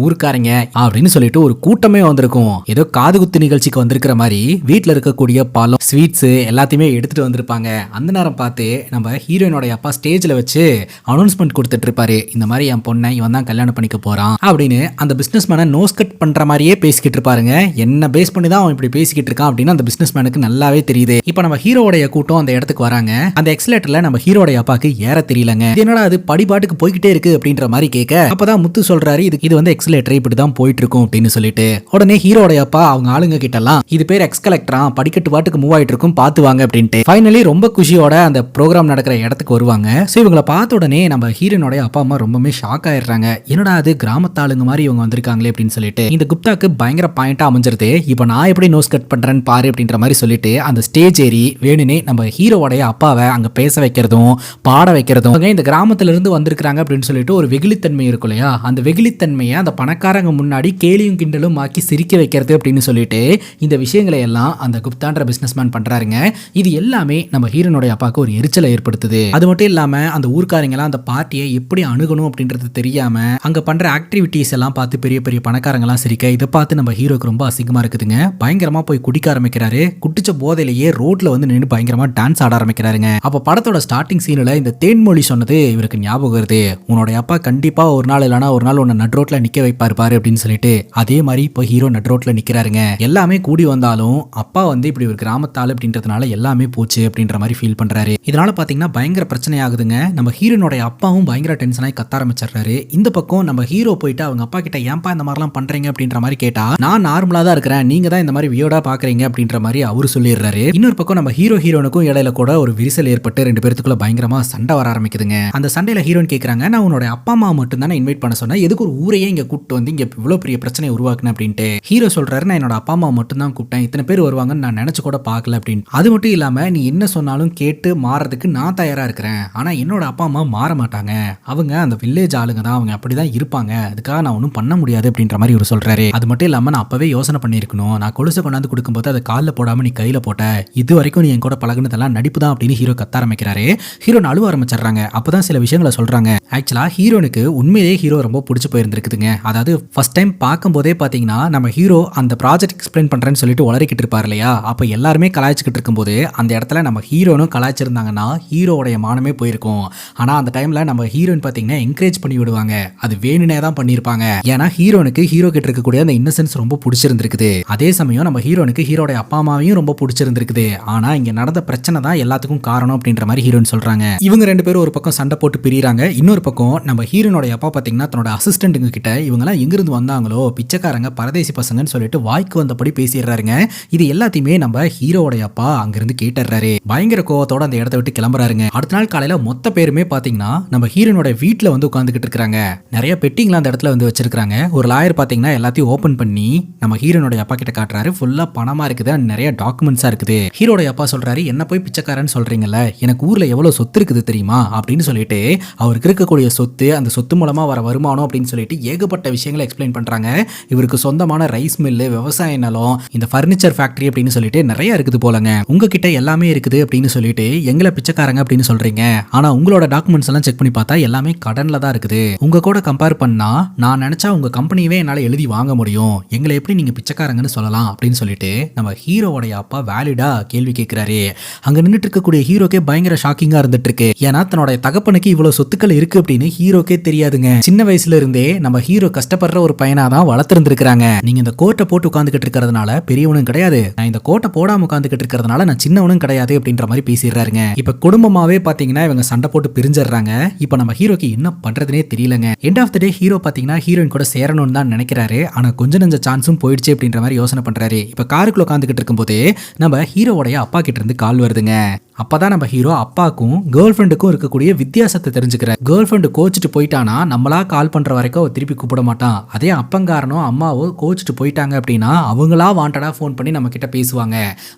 ஊருக்காரங்க அப்படின்னு சொல்லிட்டு ஒரு கூட்டமே வந்திருக்கும். ஏதோ காது குத்து நிகழ்ச்சிக்கு வந்திருக்கிற மாதிரி வீட்டில் இருக்கக்கூடிய பழம் ஸ்வீட்ஸ் எல்லாத்தையுமே எடுத்துட்டு வந்திருப்பாங்க. அந்த நேரம் பார்த்து நம்ம ஹீரோயினோட அப்பா ஸ்டேஜ்ல வச்சு அனௌன்ஸ்மெண்ட் கொடுத்துட்டு இருப்பாரு. இந்த மாதிரி என் பொண்ணை இவன் தான் கல்யாணம் பண்ணிக்க போறான் அப்படின்னு அந்த பிசினஸ் மேனை நோஸ் கட் பண்ற மாதிரியே பேசிக்கிட்டு இருப்பாருங்க. என்ன பேஸ் பண்ணி தான் அவன் இப்படி பேசிக்கிட்டு இருக்கான் அப்படின்னு அந்த பிசினஸ் மேனுக்கு நல்லாவே தெரியுது. இப்போ நம்ம ஹீரோடைய கூட்டம் அந்த இடத்துக்கு வராங்க. அந்த எக்ஸலேட்டர்ல நம்ம ஹீரோடைய அப்பாக்கு ஏற தெரியலங்க. என்னடா அது படிபாட்டுக்கு போய்கிட்டே இருக்கு அப்படின்ற மாதிரி கேட்க அப்பதான் முத்து சொல்றாரு, இது வந்து எக்ஸலேட்டர் இப்படிதான் போயிட்டு இருக்கும் அப்படின்னு சொல்லிட்டு. உடனே ஹீரோடைய அப்பா அவங்க ஆளுங்க கிட்ட எல்லாம் இது பேர் எக்ஸ்கலெக்டரா, படிக்கட்டு பாட்டுக்கு மூவ் ஆயிட்டு இருக்கும் பார்த்து வாங்க அப்படின்ட்டு ஃபைனலி ரொம்ப குஷியோட அந்த ப்ரோக்ராம் நடக்கிற இடத்துக்கு வருவாங்க. சோ இவங்களை பார்த்த உடனே நம்ம ஹீரோனுடைய அப்பா அம்மா ரொம்பவே ஷாக் ஆயிடுறாங்க. என்னடா அது கிராமத்தாளுங்க மாதிரி இவங்க வந்திருக்காங்களே அப்படின்னு சொல்லிட்டு. இந்த குப்தாக்கு பயங்கர பாயிண்டா அமைஞ்சிருது. இப்போ நான் எப்படி நோஸ் கட் பண்றேன்னு பாரு அப்படின்ற மாதிரி சொல்லிட்டு அந்த ஸ்டேஜ் ஏறி வேணுனே நம்ம ஹீரோவோடைய அப்பாவை அங்க பேச வைக்கிறதும் பாட வைக்கிறதும் இந்த கிராமத்துல இருந்து வந்திருக்காங்க அப்படின்னு சொல்லிட்டு ஒரு வெகுளித்தன்மை இருக்கும் இல்லையா, அந்த வெகுளித்தன்மையை அந்த பணக்காரங்க முன்னாடி கேலியும் கிண்டலும் ஆக்கி சிரிக்க வைக்கிறது அப்படின்னு சொல்லிட்டு இந்த விஷயங்களை எல்லாம் அந்த குப்தான்ற பிசினஸ்மேன் பண்றாருங்க. இது எல்லாமே நம்ம ஹீரோனுடைய அப்பாவுக்கு ஒரு எரிச்சலை ஏற்படுத்துது. அது மட்டும் இல்லாம அந்த ஊர்க்காரங்க எல்லாம் அந்த பார்ட்டியை எப்படி அணுகணும் அப்படின்றது தெரியாம அங்க பண்ற ஆக்டிவிட்டிஸ் எல்லாம் பார்த்து பெரிய பெரிய பணக்காரங்க எல்லாம் சிரிக்க இதை பார்த்து நம்ம ஹீரோக்கு ரொம்ப அசிங்கமா இருக்குதுங்க. பயங்கரமா போய் குடிக்க ஆரம்பிக்கிறாரு. குடிச்ச போதையிலேயே ரோட்ல வந்து நின்று பயங்கரமா டான்ஸ் ஆட ஆரம்பிக்கிறாருங்க. அப்ப படத்தோட ஸ்டார்டிங் சீன்ல இந்த தேன்மொழி சொன்னது இவருக்கு ஞாபகம் வருது. உன்னோட அப்பா கண்டிப்பா ஒரு நாள் இல்லனா ஒரு நாள் உன்னை நட்ரோட்ல நிக்க வைப்பாரு பாரு அப்படின்னு சொல்லிட்டு அதே மாதிரி இப்போ ஹீரோ நட்ரோட்ல நிக்கிறாருங்க. எல்லாமே கூடி வந்தாலும் அப்பா வந்து இப்படி ஒரு கிராமத்தாள் அப்படின்றதுனால எல்லாமே போச்சு அப்படின்ற மாதிரி ஃபீல் பண்றாரு. இதனால பாத்தீங்கன்னா பயங்கர பிரச்சனை ஆகுதுங்க. நம்ம ஹீரோனுடைய அப்பாவும் பயங்கர டென்ஷன் ஆகி கத்த ஆரம்பிச்சிடுறாரு. இந்த பக்கம் நம்ம ஹீரோ போயிட்டு அவங்க அப்பா கிட்ட ஏன்பா இந்த மாதிரிலாம் பண்றீங்க அப்படின்ற மாதிரி கேட்டா நான் நார்மலா தான் இருக்கிறேன், நீங்க தான் இந்த மாதிரி வியோடா பாக்குறீங்க அப்படின்ற மாதிரி அவரு சொல்லிடுறாரு. இன்னொரு பக்கம் நம்ம ஹீரோனுக்கும் இடையில கூட ஒரு விரிசல் ஏற்பட்டு ரெண்டு பேருக்குள்ள பயங்கரமா சண்டை வர ஆரம்பிக்குதுங்க. அந்த சண்டையில ஹீரோன் கேக்குறாங்க, நான் உன்னோட அப்பா அம்மா மட்டும் தானே இன்வைட் பண்ண சொன்னேன், எதுக்கு ஒரு ஊரையே இங்க கூப்பிட்டு வந்து இங்க இவ்வளவு பெரிய பிரச்சனை உருவாக்குன அப்படின்ட்டு. ஹீரோ சொல்றாரு, நான் என்னோட அப்பா அம்மா மட்டும் தான் கூப்பிட்டேன், இத்தனை பேர் வருவாங்கன்னு நான் நினைச்சு கூட பார்க்கல அப்படின்னு. அது மட்டும் இல்லாம நீ என்ன சொன்னாலும் கேட்டு மாறதுக்கு நான் தயாரா இருக்கிறேன், ஆனா என்னோட அப்பா அம்மா மாற மாட்டாங்க, அவங்க அந்த வில்லேஜ் ஆளுங்க தான், அவங்க அப்படிதான் இருப்பாங்க, அதுக்காக நான் ஒன்றும் பண்ண முடியாது அப்படின்ற மாதிரி இவர் சொல்றாரு. அது மட்டும் இல்லாம நான் அப்பவே யோசனை பண்ணிருக்கணும், நான் கொலுசை கொண்டாந்து கொடுக்கும்போது அதை காலில் போடாம நீ கையில போட்ட, இது வரைக்கும் நீ என் கூட பழகுனதெல்லாம் நடிப்பு தான் அப்படின்னு ஹீரோ கத்த ஆரம்பிக்கிறாரு. ஹீரோ அழுவ ஆரம்பிச்சிடுறாங்க. அப்பதான் சில விஷயங்களை சொல்றாங்க. ஆக்சுவலா ஹீரோனுக்கு உண்மையிலேயே ஹீரோ ரொம்ப பிடிச்சு போயிருந்துருக்குதுங்க. அதாவது ஃபர்ஸ்ட் டைம் பார்க்கும் போதே பாத்தீங்கன்னா நம்ம ஹீரோ அந்த ப்ராஜெக்ட் எக்ஸ்பிளைன் பண்றேன்னு சொல்லிட்டு உளறிக்கிட்டு இருப்பார் இல்லையா, அப்ப எல்லாருமே கலாய்ச்சிக்கிட்டு இருக்கும்போது அந்த இடத்துல நம்ம ஹீரோனும் கலாய்ச்சிருந்தாங்கன்னா ஹீரோடைய மானமே போயிருக்கும். ஆனா அந்த டைம்ல நம்ம ஹீரோயின் பாத்தீங்கன்னா என்கரேஜ் பண்ணி விடுவாங்க, அது வேணுனே தான் பண்ணிருப்பாங்க. ஏன்னா ஹீரோனுக்கு ஹீரோ கிட்ட இருக்கக்கூடிய அந்த இன்னசென்ஸ் ரொம்ப பிடிச்சிருந்திருக்குது. அதே சமயம் நம்ம ஹீரோனுக்கு ஹீரோட அப்பா அம்மாவையும் ரொம்ப பிடிச்சிருந்திருக்குது. ஆனா இங்க நடந்த பிரச்சனை தான் எல்லாத்துக்கும் காரணம் அப்படின்ற மாதிரி ஹீரோயின் சொல்றாங்க. இவங்க ரெண்டு பேரும் ஒரு பக்கம் சண்டை போட்டு பிரிறாங்க. இன்னொரு பக்கம் நம்ம ஹீரோனோட அப்பா பாத்தீங்கன்னா தன்னோட அசிஸ்டன்ட்டுங்க கிட்ட இவங்க எல்லாம் எங்கிருந்து வந்தாங்களோ பிச்சைக்காரங்க பரதேசி பசங்கன்னு சொல்லிட்டு வாய்க்கு வந்தபடி பேசிடுறாருங்க. இது எல்லாத்தையுமே நம்ம ஹீரோட அப்பா அங்கிருந்து கேட்டுறாரு. பயங்கர கோவத்தோட அந்த இடத்த விட்டு கிளம்புறாருங்க. அடுத்த நாள் காலையில மொத்த பேருமே பாத்தீங்கன்னா நம்ம ஹீரோனோட வீட்டுல வந்து உட்காந்துக்கிட்டு இருக்காங்க. நிறைய பெட்டிங்லாம் அந்த இடத்துல வந்து வச்சிருக்காங்க. ஒரு லாயர் பாத்தீங்கன்னா எல்லாத்தையும் ஓபன் பண்ணி நம்ம ஹீரோனோட அப்பா கிட்ட காட்டுறாரு. ஃபுல்லா பணமா இருக்குது, நிறைய டாக்குமெண்ட்ஸா இருக்குது. ஹீரோட அப்பா சொல்றாரு, என்ன போய் பிச்சைக்காரன்னு சொல்றீங்கல்ல, எனக்கு ஊர்ல எவ்வளவு சொத்து இருக்குது தெரியுமா அப்படின்னு சொல்லிட்டு அவருக்கு இருக்கக்கூடிய சொத்து, அந்த சொத்து மூலமா வர வருமானம் அப்படின்னு சொல்லிட்டு ஏகப்பட்ட விஷயங்களை எக்ஸ்பிளைன் பண்றாங்க. இவருக்கு சொந்தமான ரைஸ் மில்லு, விவசாய நிலம், இந்த பர்னிச்சர் ஃபேக்டரி அப்படின்னு சொல்லிட்டு நிறைய இருக்குது போலங்க. உங்ககிட்ட எல்லாமே இருக்குது அப்படின்னு சொல்லிட்டு எங்களை பிச்சைக்காரங்க அப்படின்னு சொல்றீங்க, ஆனா உங்களோட டாக்குமெண்ட்ஸ் எல்லாம் செக் பண்ணி பார்த்தா எல்லாமே கடன்ல தான் இருக்குது. உங்க கூட கம்பேர் பண்ணா நான் நினைச்சா உங்க கம்பெனியவே என்னால எழுதி வாங்க முடியும், எங்களை எப்படி நீங்க பிச்சைக்காரங்கன்னு சொல்லலாம் அப்படின்னு சொல்லிட்டு நம்ம ஹீரோவோட அப்பா வேலிடா கேள்வி கேட்கிறாரு. அங்க நின்றுட்டு இருக்கக்கூடிய ஹீரோக்கே பயங்கர ஷாக்கிங்கா இருந்துட்டு இருக்கு. ஏன்னா தன்னோட தகப்பனுக்கு இவ்வளவு சொத்துக்கள் இருக்கு அப்படின்னு ஹீரோக்கே தெரியாதுங்க. சின்ன வயசுல இருந்தே நம்ம ஹீரோ கஷ்டப்படுற ஒரு பையனா தான் வளர்த்திருந்திருக்காங்க. நீங்க இந்த கோட்டை போட்டு உட்காந்துக்கிட்டு இருக்கிறதுனால பெரியவனும் கிடையாது, நான் இந்த கோட்டை போடாம உட்காந்துக்கிட்டு இருக்கிறதுனால நான் சின்னவனும் கிடையாது அப்படின்ற மாதிரி பேசிடுறாருங்க. இப்ப குடும்பமாவே பாத்தீங்கன்னா இவங்க சண்டை போட்டு பிரிஞ்சிடுறாங்க. இப்ப நம்ம ஹீரோக்கு என்ன பண்றதுனே தெரியலங்க. End of the day hero பாத்தீங்கன்னா ஹீரோயின் கூட சேரணும்னு தான் நினைக்கிறாரு. ஆனா கொஞ்ச நெஞ்ச சான்ஸும் போயிடுச்சு அப்படின்ற மாதிரி யோசனை பண்றாரு. இப்ப காருக்குள்ள உட்காந்துக்கிட்டு இருக்கும்போது நம்ம ஹீரோவோடைய அப்பா கிட்ட இருந்து கால் வருதுங்க. அப்பதான் நம்ம ஹீரோ அப்பாக்கும் கேர்ள் ஃப்ரெண்டுக்கும் இருக்கக்கூடிய வித்தியாசத்தை தெரிஞ்சுக்கிறார். கேர்ள் ஃப்ரெண்டு கோச்சிட்டு போயிட்டானா நம்மளா கால் பண்ற வரைக்கும் அவ திருப்பி கூப்பிட மாட்டான். அதே அப்பங்காரனோ அம்மாவோ கோச்சிட்டு போயிட்டாங்க அப்படின்னா அவங்களா வாண்டடா ஃபோன் பண்ணி நம்ம கிட்ட பேசுவாங்க,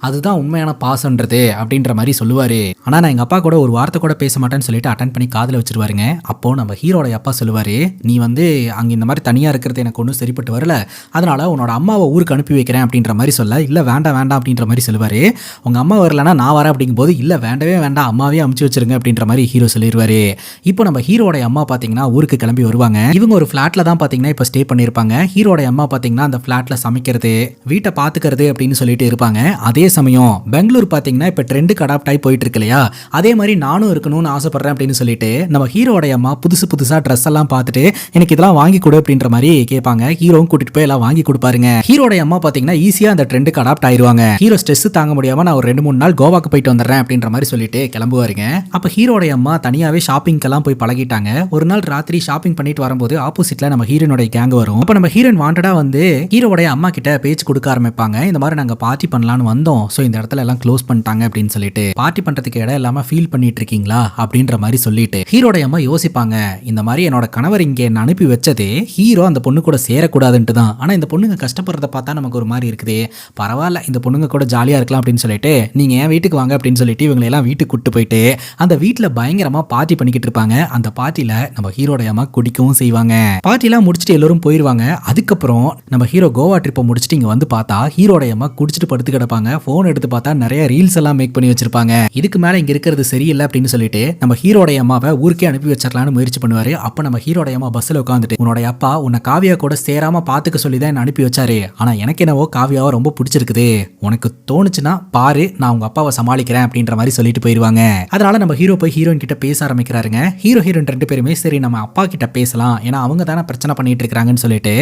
அதுதான் உண்மையான பாசன்றது அப்படின்ற மாதிரி சொல்லுவாரு. ஆனா நான் எங்க அப்பா கூட ஒரு வார்த்தை கூட பேச மாட்டேன்னு சொல்லிட்டு அட்டன் பண்ணி காதுல வச்சிருவாருங்க. அப்போ நம்ம ஹீரோட அப்பா சொல்லுவாரு, நீ வந்து அங்க இந்த மாதிரி தனியா இருக்கிறது எனக்கு ஒன்றும் சரிப்பட்டு வரல, அதனால உன்னோட அம்மாவை ஊருக்கு அனுப்பி வைக்கிறேன் அப்படின்ற மாதிரி சொல்ல, இல்ல வேண்டாம் வேண்டாம் அப்படின்ற மாதிரி சொல்லுவாரு. உங்க அம்மா வரலன்னா நான் வரேன் அப்படிங்கும்போது இல்ல வேண்டவே வேண்டாம் அம்மாவே அமுச்சு வச்சிருங்க அப்படின்ற மாதிரி ஹீரோ சொல்லிடுவாரு. இப்போ நம்ம ஹீரோட அம்மா பாத்தீங்கன்னா ஊருக்கு கிளம்பி வருவாங்க. இவங்க ஒரு பிளாட்ல தான் பாத்தீங்கன்னா இப்ப ஸ்டே பண்ணிருப்பாங்க. ஹீரோட அம்மா பாத்தீங்கன்னா அந்த பிளாட்ல சமைக்கிறது, வீட்டை பாத்துக்கிறது அப்படின்னு சொல்லிட்டு இருப்பாங்க. அதே சமயம் பெங்களூர் பாத்தீங்கன்னா இப்ப ட்ரெண்டுக்கு அடாப்ட் ஆகி போயிட்டு இருக்கு இல்லையா, அதே மாதிரி நானும் இருக்கணும்னு ஆசைப்படுறேன் அப்படின்னு சொல்லிட்டு நம்ம ஹீரோட அம்மா புதுசா ட்ரெஸ் எல்லாம் பார்த்துட்டு எனக்கு இதெல்லாம் வாங்கி கொடு அப்படின்ற மாதிரி கேட்பாங்க. ஹீரோவும் கூட்டிட்டு போய் எல்லாம் வாங்கி கொடுப்பாருங்க. ஹீரோட அம்மா பாத்தீங்கன்னா ஈஸியா அந்த ட்ரெண்டுக்கு அடாப்ட் ஆயிருவாங்க. ஹீரோ ஸ்ட்ரெஸ் தாங்க முடியாம நான் ஒரு 2-3 நாள் கோவாக்கு போயிட்டு வந்துடுறேன் அப்படின்ற மாதிரி சொல்லிட்டு கிளம்புவாருங்க. அப்ப ஹீரோட அம்மா தனியாவே ஷாப்பிங்க்கெல்லாம் போய் பழகிட்டாங்க. ஒரு நாள் ராத்திரி ஷாப்பிங் பண்ணிட்டு வரும்போது ஆப்போசிட்ல நம்ம ஹீரோனோட கேங் வரும். அப்ப நம்ம ஹீரோயின் வாண்டடா வந்து ஹீரோட அம்மா கிட்ட பேச்சு கொடுக்க ஆரம்பிப்பாங்க. இந்த மாதிரி நாங்க பார்ட்டி பண்ணலாம்னு வந்தோம், சோ இந்த இடத்துல எல்லாம் க்ளோஸ் பண்ணிட்டாங்க அப்படின்னு சொல்லிட்டு. பார்ட்டி பண்றதுக்கு இடம் இல்லாம ஃபீல் பண்ணிட்டு இருக்கீங்களா அப்படின்ற மாதிரி சொல்லிட்டு ஹீரோட அம்மா யோசிப்பாங்க. இந்த மாதிரி என்னோட கணவர் இங்கே என்ன அனுப்பி வச்சதே ஹீரோ அந்த பொண்ணு கூட சேரக்கூடாதுன்ட்டு தான். ஆனா இந்த பொண்ணுங்க கஷ்டப்படுறத பார்த்தா நமக்கு ஒரு மாதிரி இருக்குது, பரவாயில்ல இந்த பொண்ணுங்க கூட ஜாலியா இருக்கலாம் அப்படின்னு சொல்லிட்டு நீங்க என் வீட்டுக்கு வாங்க அப்படின்னு சொல்லிட்டு இவங்களை எல்லாம் வீட்டுக்கு கூட்டு போயிட்டு அந்த வீட்டுல பயங்கரமா பார்ட்டி பண்ணிக்கிட்டு இருப்பாங்க. அந்த பார்ட்டில நம்ம ஹீரோட அம்மா குடிக்கவும் செய்வாங்க. பார்ட்டிலாம் முடிச்சுட்டு எல்லாரும் போயிருவாங்க. அதுக்கப்புறம் நம்ம ஹீரோ கோவா ட்ரிப்பை முடிச்சுட்டு இங்க வந்து பார்த்தா ஹீரோட அம்மா குடிச்சிட்டு படுத்து கிடப்பாங்க. போன் எடுத்து பார்த்தா நிறைய ரீல்ஸ் எல்லாம் மேக் பண்ணி வச்சிருப்பாங்க. இதுக்கு மேல இங்க இருக்கிறது சரியில்லை அப்படின்னு சொல்லிட்டு நம்ம ஹீரோட அம்மாவை ஊருக்கே அனுப்பி வச்சிடலாம்னு முயற்சி பண்ணுவாரு. அப்ப நம்ம ஹீரோட அம்மா பஸ்ல உட்காந்துட்டு உன்னோட அப்பா உன்னை காவியா கூட சேராம பாத்துக்க சொல்லிதான் என்ன அனுப்பி வச்சாரு, ஆனா எனக்கு என்னவோ காவியாவை ரொம்ப பிடிச்சிருக்குது, உனக்கு தோணுச்சுன்னா பாரு நான் உங்க அப்பாவை சமாளிக்கிறேன் அப்படின்ற மாதிரி சொல்லிட்டு போயிருவாங்க. அதனால நம்ம ஹீரோ போய் ஹீரோயின் கிட்ட பேச ஆரம்பிக்கிறாருங்க. ஹீரோயின் 2 பேருமே சரி நம்ம அப்பா கிட்ட பேசலாம், ஏன்னா அவங்க தானே பிரச்சனை பண்ணிட்டு இருக்காங்கன்னு சொல்லிட்டு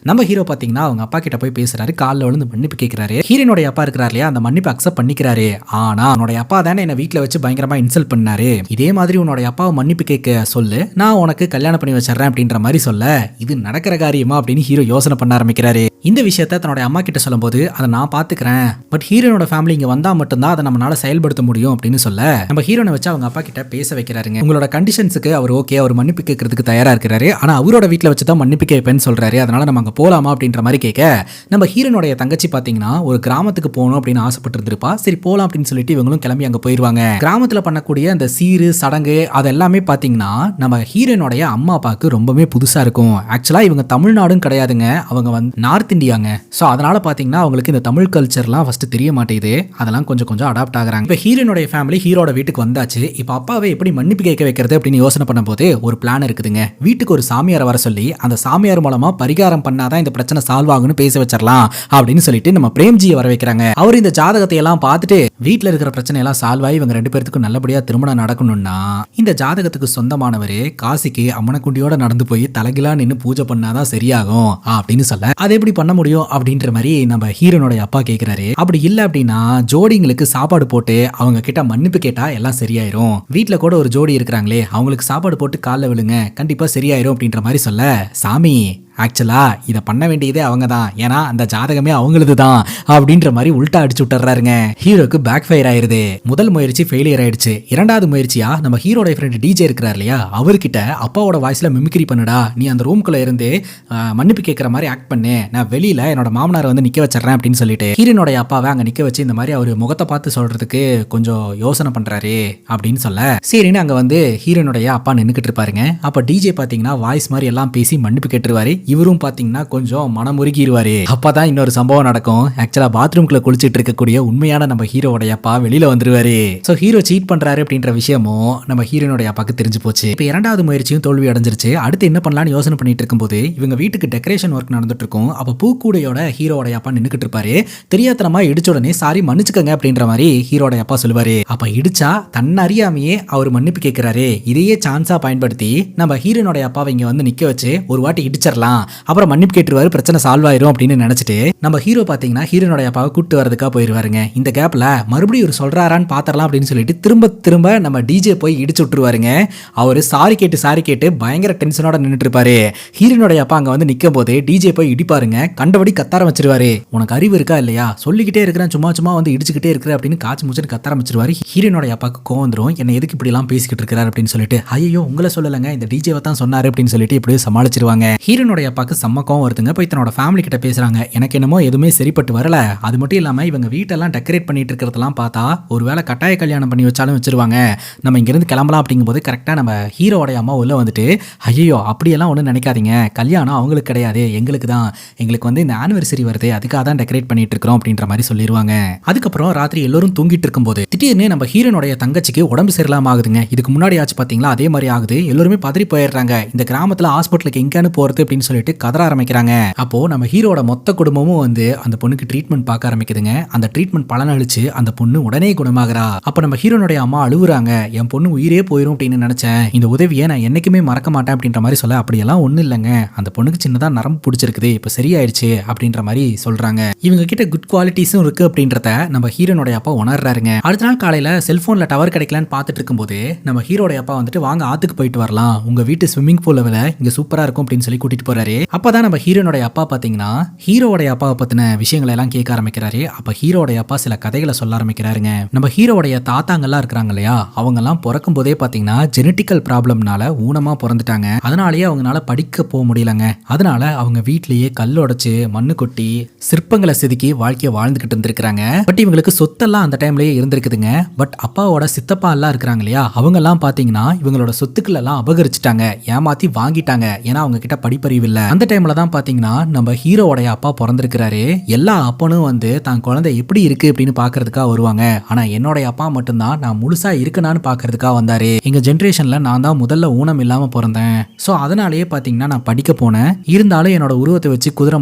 நம்ம ஹீரோ பாத்தீங்கன்னா அவங்க அப்பா கிட்ட போய் பேசுறாரு. காலில் விழுந்து மன்னிப்பு கேட்கிறாரு. ஹீரோனுடைய அப்பா இருக்கிறார் இல்லையா, அந்த மன்னிப்பு அக்செப்ட் பண்ணிக்கிறாரு. ஆனா உன்னுடைய அப்பா தானே என்ன வீட்டுல வச்சு பயங்கரமா இன்சல்ட் பண்ணாரு, இதே மாதிரி உன்னுடைய அப்பாவை மன்னிப்பு கேட்க சொல்லு, நான் உனக்கு கல்யாணம் பண்ணி வச்சிடறேன் அப்படின்ற மாதிரி சொல்ல, இது நடக்கிற காரியமா அப்படின்னு ஹீரோ யோசனை பண்ண ஆரம்பிக்கிறாரு. இந்த விஷயத்த தன்னோட அம்மா கிட்ட சொல்லும்போது அதை நான் பாத்துக்கிறேன், பட் ஹீரோனோட ஃபேமிலி இங்க வந்தா மட்டும்தான் அதை நம்மளால செயல்படுத்த முடியும் அப்படின்னு சொல்ல நம்ம ஹீரோனை வச்சு அவங்க அப்பா கிட்ட பேச வைக்கிறாருங்க. உங்களோட கண்டிஷன்ஸுக்கு அவர் ஓகே, அவர் மன்னிப்பு கேட்கறதுக்கு தயாரா இருக்கிறாரு, ஆனா அவரோட வீட்டுல வச்சு தான் மன்னிப்பு கேட்பேன்னு சொல்றாரு, அதனால நம்ம அங்க போலாமா அப்படின்ற மாதிரி கேட்க நம்ம ஹீரோனுடைய தங்கச்சி பாத்தீங்கன்னா ஒரு கிராமத்துக்கு போகணும் அப்படின்னு ஆசைப்பட்டு இருந்திருப்பா. சரி போலாம் அப்படின்னு சொல்லிட்டு இவங்களும் கிளம்பி அங்க போயிருவாங்க. கிராமத்துல பண்ணக்கூடிய அந்த சீரு சடங்கு அதெல்லாமே பாத்தீங்கன்னா நம்ம ஹீரோனுடைய அம்மா அப்பாவுக்கு ரொம்பவே புதுசா இருக்கும். ஆக்சுவலா இவங்க தமிழ்நாடும் கிடையாதுங்க, அவங்க வந்து நார்த் இந்தியாங்க. சோ அதனால பாத்தீங்கன்னா அவங்களுக்கு இந்த தமிழ் கல்ச்சர்லாம் ஃபர்ஸ்ட் தெரிய மாட்டேங்குது, அதெல்லாம் கொஞ்சம் கொஞ்சம் அடாப்ட் ஆகுறாங்க. இப்ப ஹீரோனுடைய ஃபேமிலி ஹீரோட வீட்டுக்கு வந்தாச்சு. இப்ப அப்பாவை எப்படி மன்னிப்பு கேட்க வைக்கிறது அப்படின்னு யோசனை பண்ணும்போது ஒரு பிளான் இருக்குதுங்க. வீட்டுக்கு ஒரு சாமியாரை வர சொல்லி அந்த சாமியார் மூலமா பரிகாரம் பண்ணாதான் இந்த பிரச்சனை சால்வ் ஆகும்னு பேச வச்சிடலாம் அப்படின்னு சொல்லிட்டு நம்ம பிரேம்ஜியை வர வைக்கிறாங்க. அவர் இந்த ஜாதகத்தை எல்லாம் பார்த்துட்டு வீட்டுல இருக்கிற பிரச்சனை எல்லாம் சால்வ் ஆகி இவங்க 2 பேருக்கும் நல்லபடியா திருமணம் நடக்கணும்னா இந்த ஜாதகத்துக்கு சொந்தமானவரு காசிக்கு அம்மனக்குண்டியோட நடந்து போய் தலைகிலா நின்று பூஜை பண்ணாதான் சரியாகும் அப்படின்னு சொல்ல, அதை எப்படி பண்ண முடியும் அப்படின்ற மாதிரி நம்ம ஹீரோனுடைய அப்பா கேட்கிறாரு. அப்படி இல்ல அப்படின்னா ஜோடிங்களுக்கு சாப்பாடு போட்டு அவங்க கிட்ட மன்னிப்பு கேட்டா எல்லாம் சரியாயிரும், வீட்டுல கூட ஒரு ஜோடி இருக்கிறாங்களே அவங்களுக்கு சாப்பாடு போட்டு காலைல விழுங்க கண்டிப்பா சரியாயிரும் அப்படின்ற மாதிரி சொல்ல, சாமி ஆக்சுவலா இதை பண்ண வேண்டியதே அவங்க தான், ஏன்னா அந்த ஜாதகமே அவங்களது தான் அப்படின்ற மாதிரி உல்டா அடிச்சு விட்டுறாருங்க. ஹீரோக்கு பேக் ஃபயர் ஆயிருது. முதல் முயற்சி ஃபெயிலியர் ஆயிடுச்சு. 2வது முயற்சியா நம்ம ஹீரோட ஃப்ரெண்ட் டிஜே இருக்கிறார் இல்லையா, அவர்கிட்ட அப்பாவோட வாய்ஸ்ல மிமிக்ரி பண்ணுடா, நீ அந்த ரூம்குள்ள இருந்து மன்னிப்பு கேட்கற மாதிரி ஆக்ட் பண்ணு, நான் வெளியில என்னோட மாமனாரை வந்து நிக்க வச்சிடறேன் அப்படின்னு சொல்லிட்டு ஹீரோனுடைய அப்பாவை அங்க நிக்க வச்சு இந்த மாதிரி அவர் முகத்தை பார்த்து சொல்றதுக்கு கொஞ்சம் யோசனை பண்றாரு அப்படின்னு சொல்ல, சரின்னு அங்க வந்து ஹீரோனுடைய அப்பா நின்னுக்கிட்டு இருப்பாருங்க. அப்ப டிஜே பாத்தீங்கன்னா வாய்ஸ் மாதிரி எல்லாம் பேசி மன்னிப்பு கேட்டுருவாரு. இவரும் பாத்தீங்கன்னா கொஞ்சம் மனமுருகிடுவாரு. அப்பதான் இன்னொரு சம்பவம் நடக்கும். ஆக்சுவலா பாத்ரூம்குள்ள குளிச்சிட்டு இருக்கக்கூடிய உண்மையான நம்ம ஹீரோடைய அப்பா வெளியில வந்துருவாரு. சோ ஹீரோ சீட் பண்றாரு அப்படின்ற விஷயமும் நம்ம ஹீரோனுடைய அப்பாக்கு தெரிஞ்சு போச்சு. இப்ப 2வது முயற்சியும் தோல்வி அடைஞ்சிருச்சு. அடுத்து என்ன பண்ணலாம்னு யோசனை பண்ணிட்டு இருக்கும்போது இவங்க வீட்டுக்கு டெக்கரேஷன் ஒர்க் நடந்துட்டு இருக்கும். அப்ப பூக்கூடையோட ஹீரோடைய அப்பா நின்னுக்கிட்டு இருப்பாரு. தெரியாதனமா இடிச்ச உடனே சாரி மன்னிச்சுக்கங்க அப்படின்ற மாதிரி ஹீரோடைய அப்பா சொல்லுவாரு. அப்ப இடிச்சா தன் அறியாமையே அவர் மன்னிப்பு கேட்கிறாரு. இதையே சான்ஸா பயன்படுத்தி நம்ம ஹீரோனுடைய அப்பாவை இங்க வந்து நிக்க வச்சு ஒரு வாட்டி இடிச்சிடலாம், அப்புறம் மன்னிப்பு கேட்டுருவாரு, பிரச்சனை சால்வ் ஆயிரும் அப்படின்னு நினைச்சிட்டு நம்ம ஹீரோ பாத்தீங்கன்னா ஹீரோனுடைய அப்பாவை கூட்டு வரதுக்கா போயிருவாருங்க. இந்த கேப்ல மறுபடியும் ஒரு சொல்றாரான்னு பாத்திரலாம் அப்படின்னு சொல்லிட்டு திரும்ப நம்ம டிஜே போய் இடிச்சு விட்டுருவாருங்க. அவரு சாரி கேட்டு பயங்கர டென்ஷனோட நின்றுட்டு இருப்பாரு. ஹீரோனுடைய அப்பா அங்க வந்து நிக்கும் போது டிஜே போய் இடிப்பாருங்க. கண்டபடி கத்தார வச்சிருவாரு. உனக்கு அறிவு இருக்கா இல்லையா, சொல்லிக்கிட்டே இருக்கிறேன் சும்மா வந்து இடிச்சுக்கிட்டே இருக்கிற அப்படின்னு காய்ச்சி முடிச்சுட்டு கத்தார வச்சிருவாரு. ஹீரோனுடைய அப்பாவுக்கு கோவம் வந்துரும். என்ன எதுக்கு இப்படி எல்லாம் பேசிக்கிட்டு இருக்கிறாரு அப்படின்னு சொல்லிட்டு, ஐயோ உங்களை சொல்லலங்க இந்த டிஜேவை தான் சொன்னாரு அப்படின்னு சொல்லிட்டு இப்படியே சமாளிச்சிருவாங்க. ஹீரோனுடைய ஹீரோனுடைய அப்பாக்கு செம்ம கோவம் வருதுங்க. போய் தன்னோட ஃபேமிலி கிட்ட பேசுறாங்க. எனக்கு என்னமோ எதுவுமே சரிப்பட்டு வரல. அது மட்டும் இல்லாம இவங்க வீட்டெல்லாம் டெக்கரேட் பண்ணிட்டு இருக்கிறதெல்லாம் பார்த்தா ஒருவேளை கட்டாய கல்யாணம் பண்ணி வச்சாலும் வச்சிருவாங்க. நம்ம இங்கிருந்து கிளம்பலாம் அப்படிங்கும்போது கரெக்டா நம்ம ஹீரோடைய அம்மா உள்ள வந்துட்டு, ஐயோ அப்படியெல்லாம் ஒன்றும் நினைக்காதீங்க, கல்யாணம் அவங்களுக்கு கிடையாது, எங்களுக்கு தான். எங்களுக்கு வந்து இந்த ஆனிவர்சரி வருது, அதுக்காக தான் டெக்கரேட் பண்ணிட்டு இருக்கிறோம் அப்படின்ற மாதிரி சொல்லிடுவாங்க. அதுக்கப்புறம் ராத்திரி எல்லாரும் தூங்கிட்டு இருக்கும்போது திடீர்னு நம்ம ஹீரோனுடைய தங்கச்சிக்கு உடம்பு சரியில்லாம ஆகுதுங்க. இதுக்கு முன்னாடி ஆச்சு பாத்தீங்களா, அதே மாதிரி ஆகுது. எல்லாருமே பதறி போயிடுறாங்க. இந்த கிராமத்துல ஹாஸ்பிட்டலுக்கு எங்கன்னு போறது அப்படின்னு சொல்லிட்டு கதற ஆரம்பிக்கிறாங்க. அப்போ நம்ம ஹீரோட மொத்த குடும்பமும் வந்து அந்த பொண்ணுக்கு ட்ரீட்மெண்ட் பார்க்க ஆரம்பிக்குதுங்க. அந்த ட்ரீட்மெண்ட் பலனளிச்சு அந்த பொண்ணு உடனே குணமாகறா. அப்ப நம்ம ஹீரோனுடைய அம்மா அழுவுறாங்க. என் பொண்ணு உயிரே போயிரும் அப்படின்னு நினைச்சேன், இந்த உதவியை நான் என்னைக்குமே மறக்க மாட்டேன் அப்படின்ற மாதிரி சொல்ல, அப்படியெல்லாம் ஒண்ணு இல்லைங்க, அந்த பொண்ணுக்கு சின்னதா நரம்பு பிடிச்சிருக்குது, இப்ப சரியாயிடுச்சு அப்படின்ற மாதிரி சொல்றாங்க. இவங்க கிட்ட குட் குவாலிட்டிஸும் இருக்கு அப்படின்றத நம்ம ஹீரோனுடைய அப்பா உணர்றாருங்க. அடுத்த நாள் காலையில செல்போன்ல டவர் கிடைக்கலான்னு பார்த்துட்டு இருக்கும்போது நம்ம ஹீரோடைய அப்பா வந்துட்டு, வாங்க ஆத்துக்கு போயிட்டு வரலாம், உங்க வீட்டு ஸ்விம்மிங் பூல் லெவல இங்க சூப்பரா இருக்கும் அப்படின்னு சொல்லி கூட்டிட்டு போறாரு. அப்பதான் நம்ம ஹீரோனுடைய அப்பா பாத்தீங்கன்னா ஹீரோடைய அப்பாவை பத்தின விஷயங்களை எல்லாம் கேட்க ஆரம்பிக்கிறாரு. அப்ப ஹீரோடைய அப்பா சில கதைகளை சொல்ல ஆரம்பிக்கிறாருங்க. நம்ம ஹீரோடைய தாத்தாங்கெல்லாம் இருக்கிறாங்க இல்லையா, அவங்க எல்லாம் பிறக்கும் போதே பாத்தீங்கன்னா ஜெனட்டிக்கல் ப்ராப்ளம்னால ஊனமா பிறந்துட்டாங்க. அதனாலேயே அவங்களால படிக்க போக முடியலங்க. அதனால அவங்க வீட்லயே கல் உடைச்சு மண்ணு கொட்டி சிற்பங்களை செதுக்கி வாழ்க்கையை வாழ்ந்துகிட்டு இருந்திருக்காங்க. பட் இவங்களுக்கு சொத்தெல்லாம் அந்த டைம்லயே இருந்திருக்குதுங்க. பட் அப்பாவோட சித்தப்பா எல்லாம் இருக்கிறாங்க இல்லையா, அவங்க எல்லாம் பாத்தீங்கன்னா இவங்களோட சொத்துக்கள் எல்லாம் அபகரிச்சுட்டாங்க, ஏமாத்தி வாங்கிட்டாங்க. ஏன்னா அவங்க கிட்ட படிப்பறிவு இல்ல. அந்த டைம்ல தான் பாத்தீங்கன்னா நம்ம ஹீரோடைய அப்பா பிறந்திருக்கிறாரு. எல்லா அப்பனும் வந்து தான் குழந்தை எப்படி இருக்கு அப்படின்னு பாக்குறதுக்காக வருவாங்க. ஆனா என்னோட அப்பா மட்டும்தான் நான் முழுசா இருக்கனான்னு பாக்குறதுக்காக வந்தாரு. எங்க ஜெனரேஷன்ல நான் தான் முதல்ல ஊனம் இல்லாம பிறந்தேன். சோ அதனாலேயே பாத்தீங்கன்னா நான் படிக்க போனேன். இருந்தாலும் என்னோட உருவத்தை வச்சு குதிரை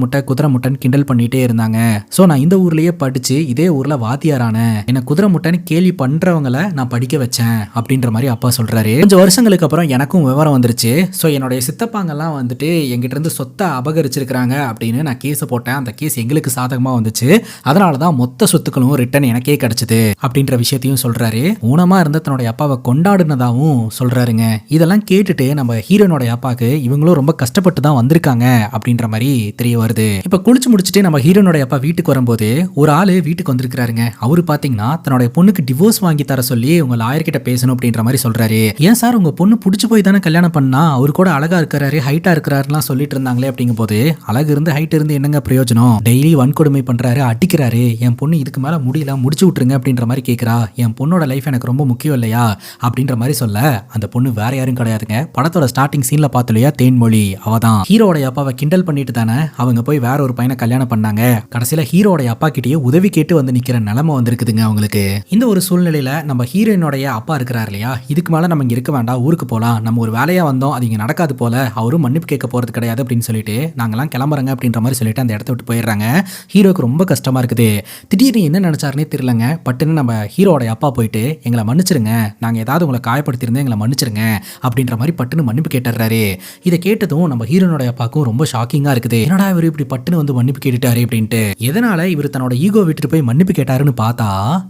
முட்டைன்னு கிண்டல் பண்ணிட்டே இருந்தாங்க. சோ நான் இந்த ஊர்லயே படிச்சு இதே ஊர்ல வாத்தியாரான என்ன குதிரை முட்டைன்னு கேள்வி பண்றவங்களை நான் படிக்க வச்சேன் அப்படின்ற மாதிரி அப்பா சொல்றாரு. கொஞ்சம் வருஷங்களுக்கு அப்புறம் எனக்கும் விவரம் வந்துருச்சு. சோ என்னுடைய சித்தப்பாங்கெல்லாம் வந்துட்டு எங்கிட்ட இருந்து சொத்தை அபகரிச்சிருக்கிறாங்க அப்படின்னு நான் கேஸ் போட்டேன். அந்த கேஸ் எங்களுக்கு சாதகமா வந்துச்சு. அதனாலதான் மொத்த சொத்துக்களும் ரிட்டர்ன் எனக்கே கிடைச்சது அப்படின்ற விஷயத்தையும் சொல்றாரு. ஊனமா இருந்த தன்னுடைய அப்பாவை கொண்டாடுனதாவும் சொல்றாருங்க. இதெல்லாம் கேட்டுட்டு நம்ம ஹீரோனுடைய அப்பாக்கு இவங்களும் ரொம்ப கஷ்டப்பட்டு தான் வந்திருக்காங்க அப்படின்ற மாதிரி தெரிய வருது. இப்ப குளிச்சு முடிச்சுட்டு நம்ம ஹீரோனுடைய அப்பா வீட்டுக்கு வரும்போது ஒரு ஆளு வீட்டுக்கு வந்திருக்காருங்க. அவரு பாத்தீங்கன்னா தன்னுடைய பொண்ணுக்கு டிவோர்ஸ் வாங்கி தர சொல்லி உங்க லாயர் கிட்ட பேசணும் அப்படின்ற மாதிரி சொல்றாரு. ஏன் சார், உங்க பொண்ணு பிடிச்சு போய் தானே கல்யாணம் பண்ணா, அவரு கூட அழகா இருக்கிறாரு, ஹைட்டா இருக்கிறாருலாம் சொல்லிட்டு இருந்தாங்களே அப்படிங்கும் போது, அழகு இருந்து ஹைட் இருந்து என்னங்க பிரயோஜனம், டெய்லி வன்கொடுமை பண்றாரு, அடிக்கிறாரு, என் பொண்ணு இதுக்கு மேல முடியல, முடிச்சு விட்டுருங்க அப்படின்ற மாதிரி கேட்கிறா, என் பொண்ணோட லைஃப் எனக்கு ரொம்ப முக்கியம் இல்லையா அப்படின்ற மாதிரி சொல்ல, அந்த பொண்ணு வேற யாரும் கிடையாதுங்க, படத்தோட ஸ்டார்டிங் சீன்ல பார்த்தலையா தேன்மொழி, அவதான். ஹீரோடைய அப்பாவை கிண்டல் பண்ணிட்டு தானே அவங்க போய் வேற ஒரு பையனை கல்யாணம் பண்ணாங்க. கடைசியில ஹீரோடைய அப்பா கிட்டயே உதவி கேட்டு வந்து நிக்கிற நிலைமை வந்திருக்குதுங்க அவங்களுக்கு. இந்த ஒரு சூழ்நிலையில நம்ம ஹீரோயினுடைய அப்பா இருக்கிறார் இல்லையா, இதுக்கு மேல நம்ம இங்க இருக்க வேண்டாம், ஊருக்கு போலாம், நம்ம ஒரு வேலையா வந்தோம், அது இங்க நடக்காது போல, அவரும் மன்னிப்பு கேட்க போறது கிடையாது அப்படின்னு சொல்லிட்டு நாங்கெல்லாம் கிளம்புறங்க அப்படின்ற மாதிரி சொல்லிட்டு அந்த இடத்த விட்டு போயிடுறாங்க. ஹீரோக்கு ரொம்ப கஷ்டமா இருக்குது. திடீர்னு என்ன நினைச்சாருன்னே தெரியலங்க. பட்டுன்னு நம்ம ஹீரோடைய அப்பா போயிட்டு எங்களை மன்னிச்சிருங்க, நாங்க ஏதாவது உங்களை காயப்படுத்திருந்தேன், எங்களை மன்னிச்சிருங்க அப்படின்ற மாதிரி பட்டுன்னு மன்னிப்பு கேட்டுறாரு. இதை கேட்டதும் நம்ம ஹீரோனுடைய அப்பாவுக்கும் ரொம்ப ஷாக்கிங்கா இருக்குது. என்னடா இவர் இப்படி பட்டுன்னு வந்து மன்னிப்பு கேட்டுட்டாரு அப்படின்ட்டு. எதனால இவர் தன்னோட ஈகோ விட்டுட்டு போய் மன்னிப்பு கேட்டாருன்னு பார்த்தா,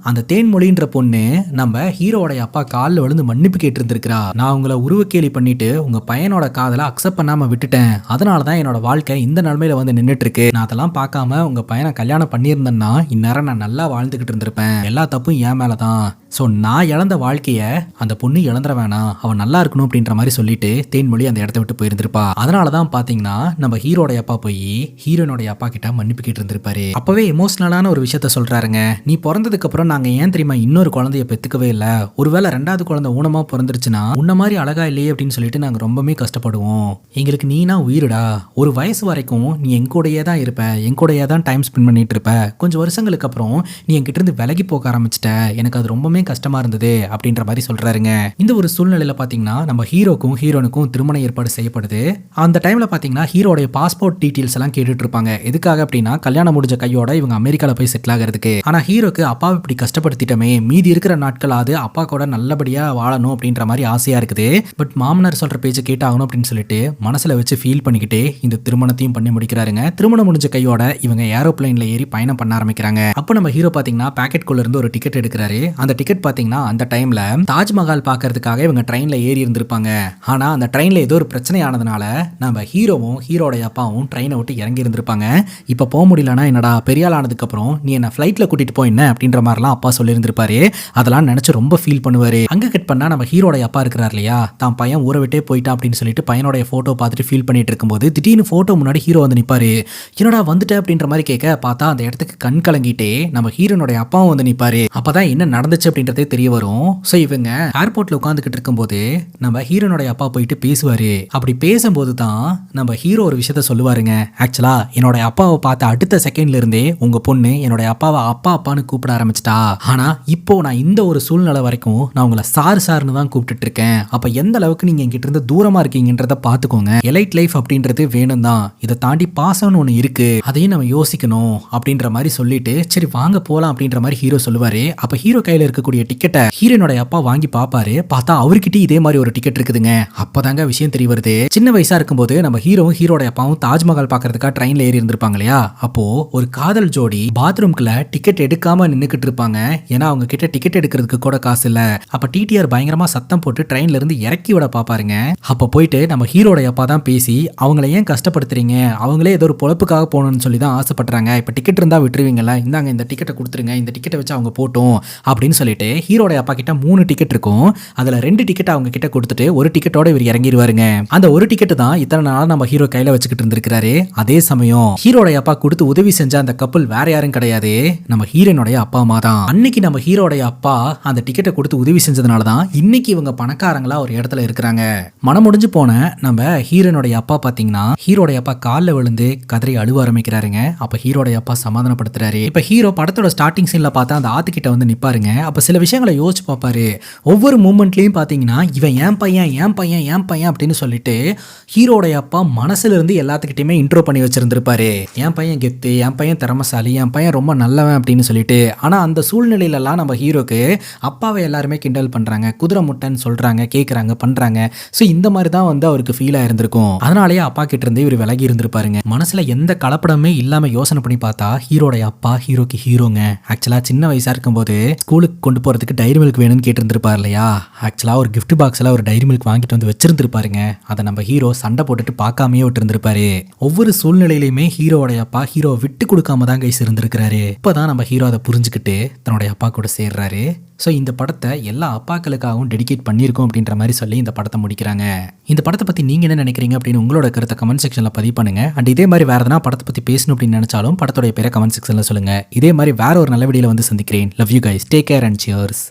அந்த தேன்மொழின்ற பொண்ணு நம்ம ஹீரோடைய அப்பா காலில் விழுந்து மன்னிப்பு கேட்டு இருந்திருக்கிறா. நான் உங்களை உருவக்கேலி பண்ணிட்டு உங்க பையனோட காதலை அக்செப்ட் பண்ணாம விட்டுட்டேன், அதனாலதான் என்னோட வாழ்க்கை இந்த நிலைமையில வந்து நின்றுட்டு இருக்கு. நான் அதெல்லாம் பார்க்காம உங்க பையனை கல்யாணம் பண்ணியிருந்தேன்னா இந்நேரம் நான் நல்லா வாழ்ந்துகிட்டு இருந்திருப்பேன். எல்லா தப்பும் என் மேலதான். ஸோ நான் இழந்த வாழ்க்கையை அந்த பொண்ணு இழந்துட வேணாம், அவன் நல்லா இருக்கணும் அப்படின்ற மாதிரி சொல்லிட்டு தேன்மொழி அந்த இடத்த விட்டு போயிருந்திருப்பா. அதனாலதான் பாத்தீங்கன்னா நம்ம ஹீரோடைய அப்பா போய் ஹீரோனுடைய அப்பா கிட்ட மன்னிப்பு கேட்டு இருந்திருப்பாரு. அப்பவே எமோஷனலான ஒரு விஷயத்த சொல்றாருங்க. நீ பிறந்ததுக்கு அப்புறம் நாங்க ஏன் தெரியுமா இன்னொரு குழந்தைய பெத்துக்கவே இல்லை, ஒருவேளை ரெண்டாவது குழந்தை ஊனமா பிறந்துருச்சுன்னா உன்ன மாதிரி அழகா இல்லையே அப்படின்னு சொல்லிட்டு நாங்க ரொம்பவே கஷ்டப்படுவோம். எங்களுக்கு நீனா உயிருடா, ஒரு வயசு வரைக்கும் நீ எங்கூடையே தான் இருப்ப, எங்கூடையே தான் டைம் ஸ்பெண்ட் பண்ணிட்டு இருப்ப, கொஞ்சம் வருஷங்களுக்கு அப்புறம் நீ என்கிட்ட இருந்து விலகி போக ஆரம்பிச்சிட்ட, எனக்கு அது ரொம்பவே கஷ்டமா இருந்தது அப்படின்ற மாதிரி சொல்றாருங்க. இந்த ஒரு சூழ்நிலையில பாத்தீங்கன்னா நம்ம ஹீரோக்கும் ஹீரோனுக்கும் திருமண ஏற்பாடு செய்யப்படுது. அந்த டைம்ல பாத்தீங்கன்னா ஹீரோடைய பாஸ்போர்ட் டீடைல்ஸ் எல்லாம் கேட்டுட்டு இருப்பாங்க. எதுக்காக அப்படின்னா கல்யாணம் முடிஞ்ச கையோட இவங்க அமெரிக்கால போய் செட்டில் ஆகிறதுக்கு. ஆனா ஹீரோக்கு அப்பாவை இப்படி கஷ்டப்படுத்திட்டமே, மீதி இருக்கிற நாட்களாவது அப்பா கூட நல்லபடியா வாழணும் அப்படின்ற மாதிரி ஆசையா இருக்குது. பட் மாமனார் சொல்ற பேச்சை கேட்டாகணும் அப்படின்னு சொல்லிட்டு மனசுல வச்சு ஃபீல் பண்ணிக்கிட்டே இந்த திருமணத்தையும் பண்ணி முடிக்கிறாருங்க. திருமணம் முடிஞ்ச கையோட இவங்க ஏரோப்ளைன்ல ஏறி பயணம் பண்ண ஆரம்பிக்கிறாங்க. அப்ப நம்ம ஹீரோ பாத்தீங்கன்னா பாக்கெட் குள்ள இருந்து ஒரு டிக்கெட் எடுக்கிறாரு. அந்த டிக்கெட் டிக்கெட் பாத்தீங்கன்னா அந்த டைம்ல தாஜ்மஹால் பாக்குறதுக்காக இவங்க ட்ரெயின்ல ஏறி இருந்திருப்பாங்க. ஆனா அந்த ட்ரெயின்ல ஏதோ ஒரு பிரச்சனை ஆனதுனால நம்ம ஹீரோவும் ஹீரோட அப்பாவும் ட்ரெயினை விட்டு இறங்கி இருந்திருப்பாங்க. இப்ப போக முடியலன்னா என்னடா பெரிய ஆள் ஆனதுக்கு அப்புறம் நீ என்ன ஃபிளைட்ல கூட்டிட்டு போய் என்ன அப்படின்ற மாதிரிலாம் அப்பா சொல்லியிருந்திருப்பாரு. அதெல்லாம் நினைச்சு ரொம்ப ஃபீல் பண்ணுவாரு. அங்க கட் பண்ணா நம்ம ஹீரோட அப்பா இருக்கிறார் இல்லையா, தான் பையன் ஊரை விட்டே போயிட்டா அப்படின்னு சொல்லிட்டு பையனோட போட்டோ பார்த்துட்டு ஃபீல் பண்ணிட்டு இருக்கும்போது திடீர்னு போட்டோ முன்னாடி ஹீரோ வந்து நிப்பாரு. என்னடா வந்துட்ட அப்படின்ற மாதிரி கேட்க பார்த்தா அந்த இடத்துக்கு கண் கலங்கிட்டே நம்ம ஹீரோனுடைய அப்பாவும் வந்து நிப்பாரு. அப்பதான் என்ன நடந்துச்சு அப்படின்றதே தெரிய வரும். சோ இவங்க ஏர்போர்ட்ல உட்காந்துக்கிட்டு இருக்கும்போது நம்ம ஹீரோனுடைய அப்பா போயிட்டு பேசுவாரு. அப்படி பேசும்போது தான் நம்ம ஹீரோ ஒரு விஷயத்த சொல்லுவாருங்க. ஆக்சுவலா என்னோட அப்பாவை பார்த்த அடுத்த செகண்ட்ல இருந்தே உங்க பொண்ணு என்னோட அப்பாவை அப்பா அப்பான்னு கூப்பிட ஆரம்பிச்சிட்டா. ஆனா இப்போ நான் இந்த ஒரு சூழ்நிலை வரைக்கும் நான் உங்களை சார்னு தான் கூப்பிட்டு இருக்கேன். அப்ப எந்த அளவுக்கு நீங்க என்கிட்ட இருந்து தூரமா இருக்கீங்கன்றத பாத்துக்கோங்க. எலைட் லைஃப் அப்படின்றது வேணும் தான், இதை தாண்டி பாசம்னு ஒண்ணு இருக்கு, அதையும் நம்ம யோசிக்கணும் அப்படின்ற மாதிரி சொல்லிட்டு சரி வாங்க போலாம் அப்படின்ற மாதிரி ஹீரோ சொல்லுவாரு. அப்ப ஹீரோ கையில இருக்கக்கூடிய டிக்கெட்டை ஹீரோனோட அப்பா வாங்கி பாப்பாரு. பார்த்தா அவர்கிட்ட இதே மாதிரி ஒரு டிக்கெட் இருக்குதுங்க. அப்பதாங்க விஷயம் தெரிய வருது. சின்ன வயசா இருக்கும்போது நம்ம ஹீரோவும் ஹீரோட அப்பாவும் தாஜ்மஹால் பாக்குறதுக்காக ட்ரெயின்ல ஏறி இருந்திருப்பாங்க இல்லையா, அப்போ ஒரு காதல் ஜோடி பாத்ரூம்குள்ள டிக்கெட் எடுக்காம நின்னுக்கிட்டு இருப்பாங்க. ஏன்னா அவங்க கிட்ட டிக்கெட் எடுக்கிறதுக்கு கூட காசு இல்ல. அப்ப டிடிஆர் பயங்கரமா சத்தம் போட்டு ட்ரெயின்ல இருந்து இறக்கி விட பாப்பாருங்க. அப்ப போயிட்டு நம்ம ஹீரோட அப்பா தான் பேசி அவங்களை ஏன் கஷ்டப்படுத்துறீங்க, அவங்களே ஏதோ ஒரு பொழப்புக்காக போகணும்னு சொல்லி தான் ஆசைப்படுறாங்க, இப்ப டிக்கெட் இருந்தா விட்டுருவீங்கல்ல, இந்தாங்க இந்த டிக்கெட்டை கொடுத்துருங்க, இந்த டிக்கெட்டை வச்சு அவங்க போட்டோம் அப்படின்னு சொல்லிட்டு ஹீரோட அப்பா கிட்ட 3 டிக்கெட் இருக்கும். அதுல 2 டிக்கெட் அவங்க கிட்ட கொடுத்துட்டு ஒரு டிக்கெட்டோட இவர் இறங்கிடுவாருங்க. அந்த ஒரு டிக்கெட் தான் இத்தனை நாள் நம்ம ஹீரோ கையில வச்சுக்கிட்டு இருந்திருக்காரு. அதே சமயம் ஹீரோட அப்பா கொடுத்து உதவி செஞ்ச அந்த கப்பல் வேற யாரும் கிடையாது, நம்ம ஹீரோனுடைய அப்பா அம்மா தான். அன்னைக்கு நம்ம ஹீரோட அப்பா அந்த டிக்கெட்டை கொடுத்து உதவி செஞ்சதுனால தான் இன்னைக்கு இவங்க பணக்காரங்களா ஒரு இடத்துல இருக்கிறாங்க. மனம் முடிஞ்சு போன நம்ம ஹீரோனுடைய அப்பா பாத்தீங்கன்னா ஹீரோட அப்பா காலில் விழுந்து கதறி அழுவ ஆரம்பிக்கிறாருங்க. அப்ப ஹீரோட அப்பா சமாதானப்படுத்துறாரு. இப்ப ஹீரோ படத்தோட ஸ்டார்டிங் சீன்ல பார்த்தா அந்த ஆத்துக்கிட்ட வந்து நிப்பாருங்க. அப்ப சில விஷயங்களை யோசிச்சு பார்ப்பாரு. ஒவ்வொரு மூமெண்ட்லயும் பாத்தீங்கன்னா இவன் ஏன் பையன் ஏன் பையன் ஏன் பையன் அப்படின்னு சொல்லிட்டு ஹீரோட அப்பா மனசுல இருந்து எல்லாத்துக்கிட்டையுமே இன்ட்ரோ பண்ணி வச்சிருந்திருப்பாரு. என் பையன் கெத்து, என் பையன் திறமசாலி, என் பையன் ரொம்ப நல்லவன் அப்படின்னு சொல்லிட்டு. ஆனா அந்த சூழ்நிலையிலலாம் நம்ம ஹீரோக்கு அப்பாவை எல்லாருமே கிண்டல் பண்றாங்க, குதிரை முட்டைன்னு சொல்றாங்க, கேட்கறாங்க, பண்றாங்க. ஸோ இந்த மாதிரி தான் வந்து அவருக்கு ஃபீல் ஆயிருந்திருக்கும். அதனாலேயே அப்பா கிட்ட இருந்து இவர் விலகி இருந்திருப்பாருங்க. மனசுல எந்த கலப்படமே இல்லாம யோசனை பண்ணி பார்த்தா ஹீரோட அப்பா ஹீரோக்கு ஹீரோங்க. ஆக்சுவலா சின்ன வயசா இருக்கும்போது ஸ்கூலுக்கு கொண்டு போறதுக்கு டைரி மில்க் வேணும்னு கேட்டிருந்திருப்பாரு இல்லையா, ஆக்சுவலா ஒரு கிஃப்ட் பாக்ஸ்ல ஒரு டைரி மில்க் வாங்கிட்டு வந்து வச்சிருந்திருப்பாருங்க. அதை நம்ம ஹீரோ சண்டை போட்டுட்டு பார்க்காமயே விட்டு இருந்திருப்பாரு. ஒவ்வொரு சூழ்நிலையிலுமே ஹீரோட அப்பா ஹீரோ விட்டு கொடுக்காம தான் கைஸ் இருந்திருக்கிறாரு. இப்பதான் நம்ம ஹீரோ அதை புரிஞ்சுக்கிட்டு தன்னுடைய அப்பா கூட சேர்றாரு. ஸோ இந்த படத்தை எல்லா அப்பாக்களுக்காகவும் டெடிகேட் பண்ணியிருக்கோம் அப்படின்ற மாதிரி சொல்லி இந்த படத்தை முடிக்கிறாங்க. இந்த படத்தை பற்றி நீங்கள் என்ன நினைக்கிறீங்க அப்படின்னு உங்களோட கருத்தை கமெண்ட் செக்ஷனில் பதிவு பண்ணுங்க. அண்ட் இதே மாதிரி வேறு எதனா படத்தை பற்றி பேசணும் அப்படின்னு நினைச்சாலும் படத்தோடைய பேரை கமெண்ட் செக்ஷனில் சொல்லுங்கள். இதே மாதிரி வேற ஒரு நல்ல வீடியோவில் வந்து சந்திக்கிறேன். Love you guys, take care and cheers.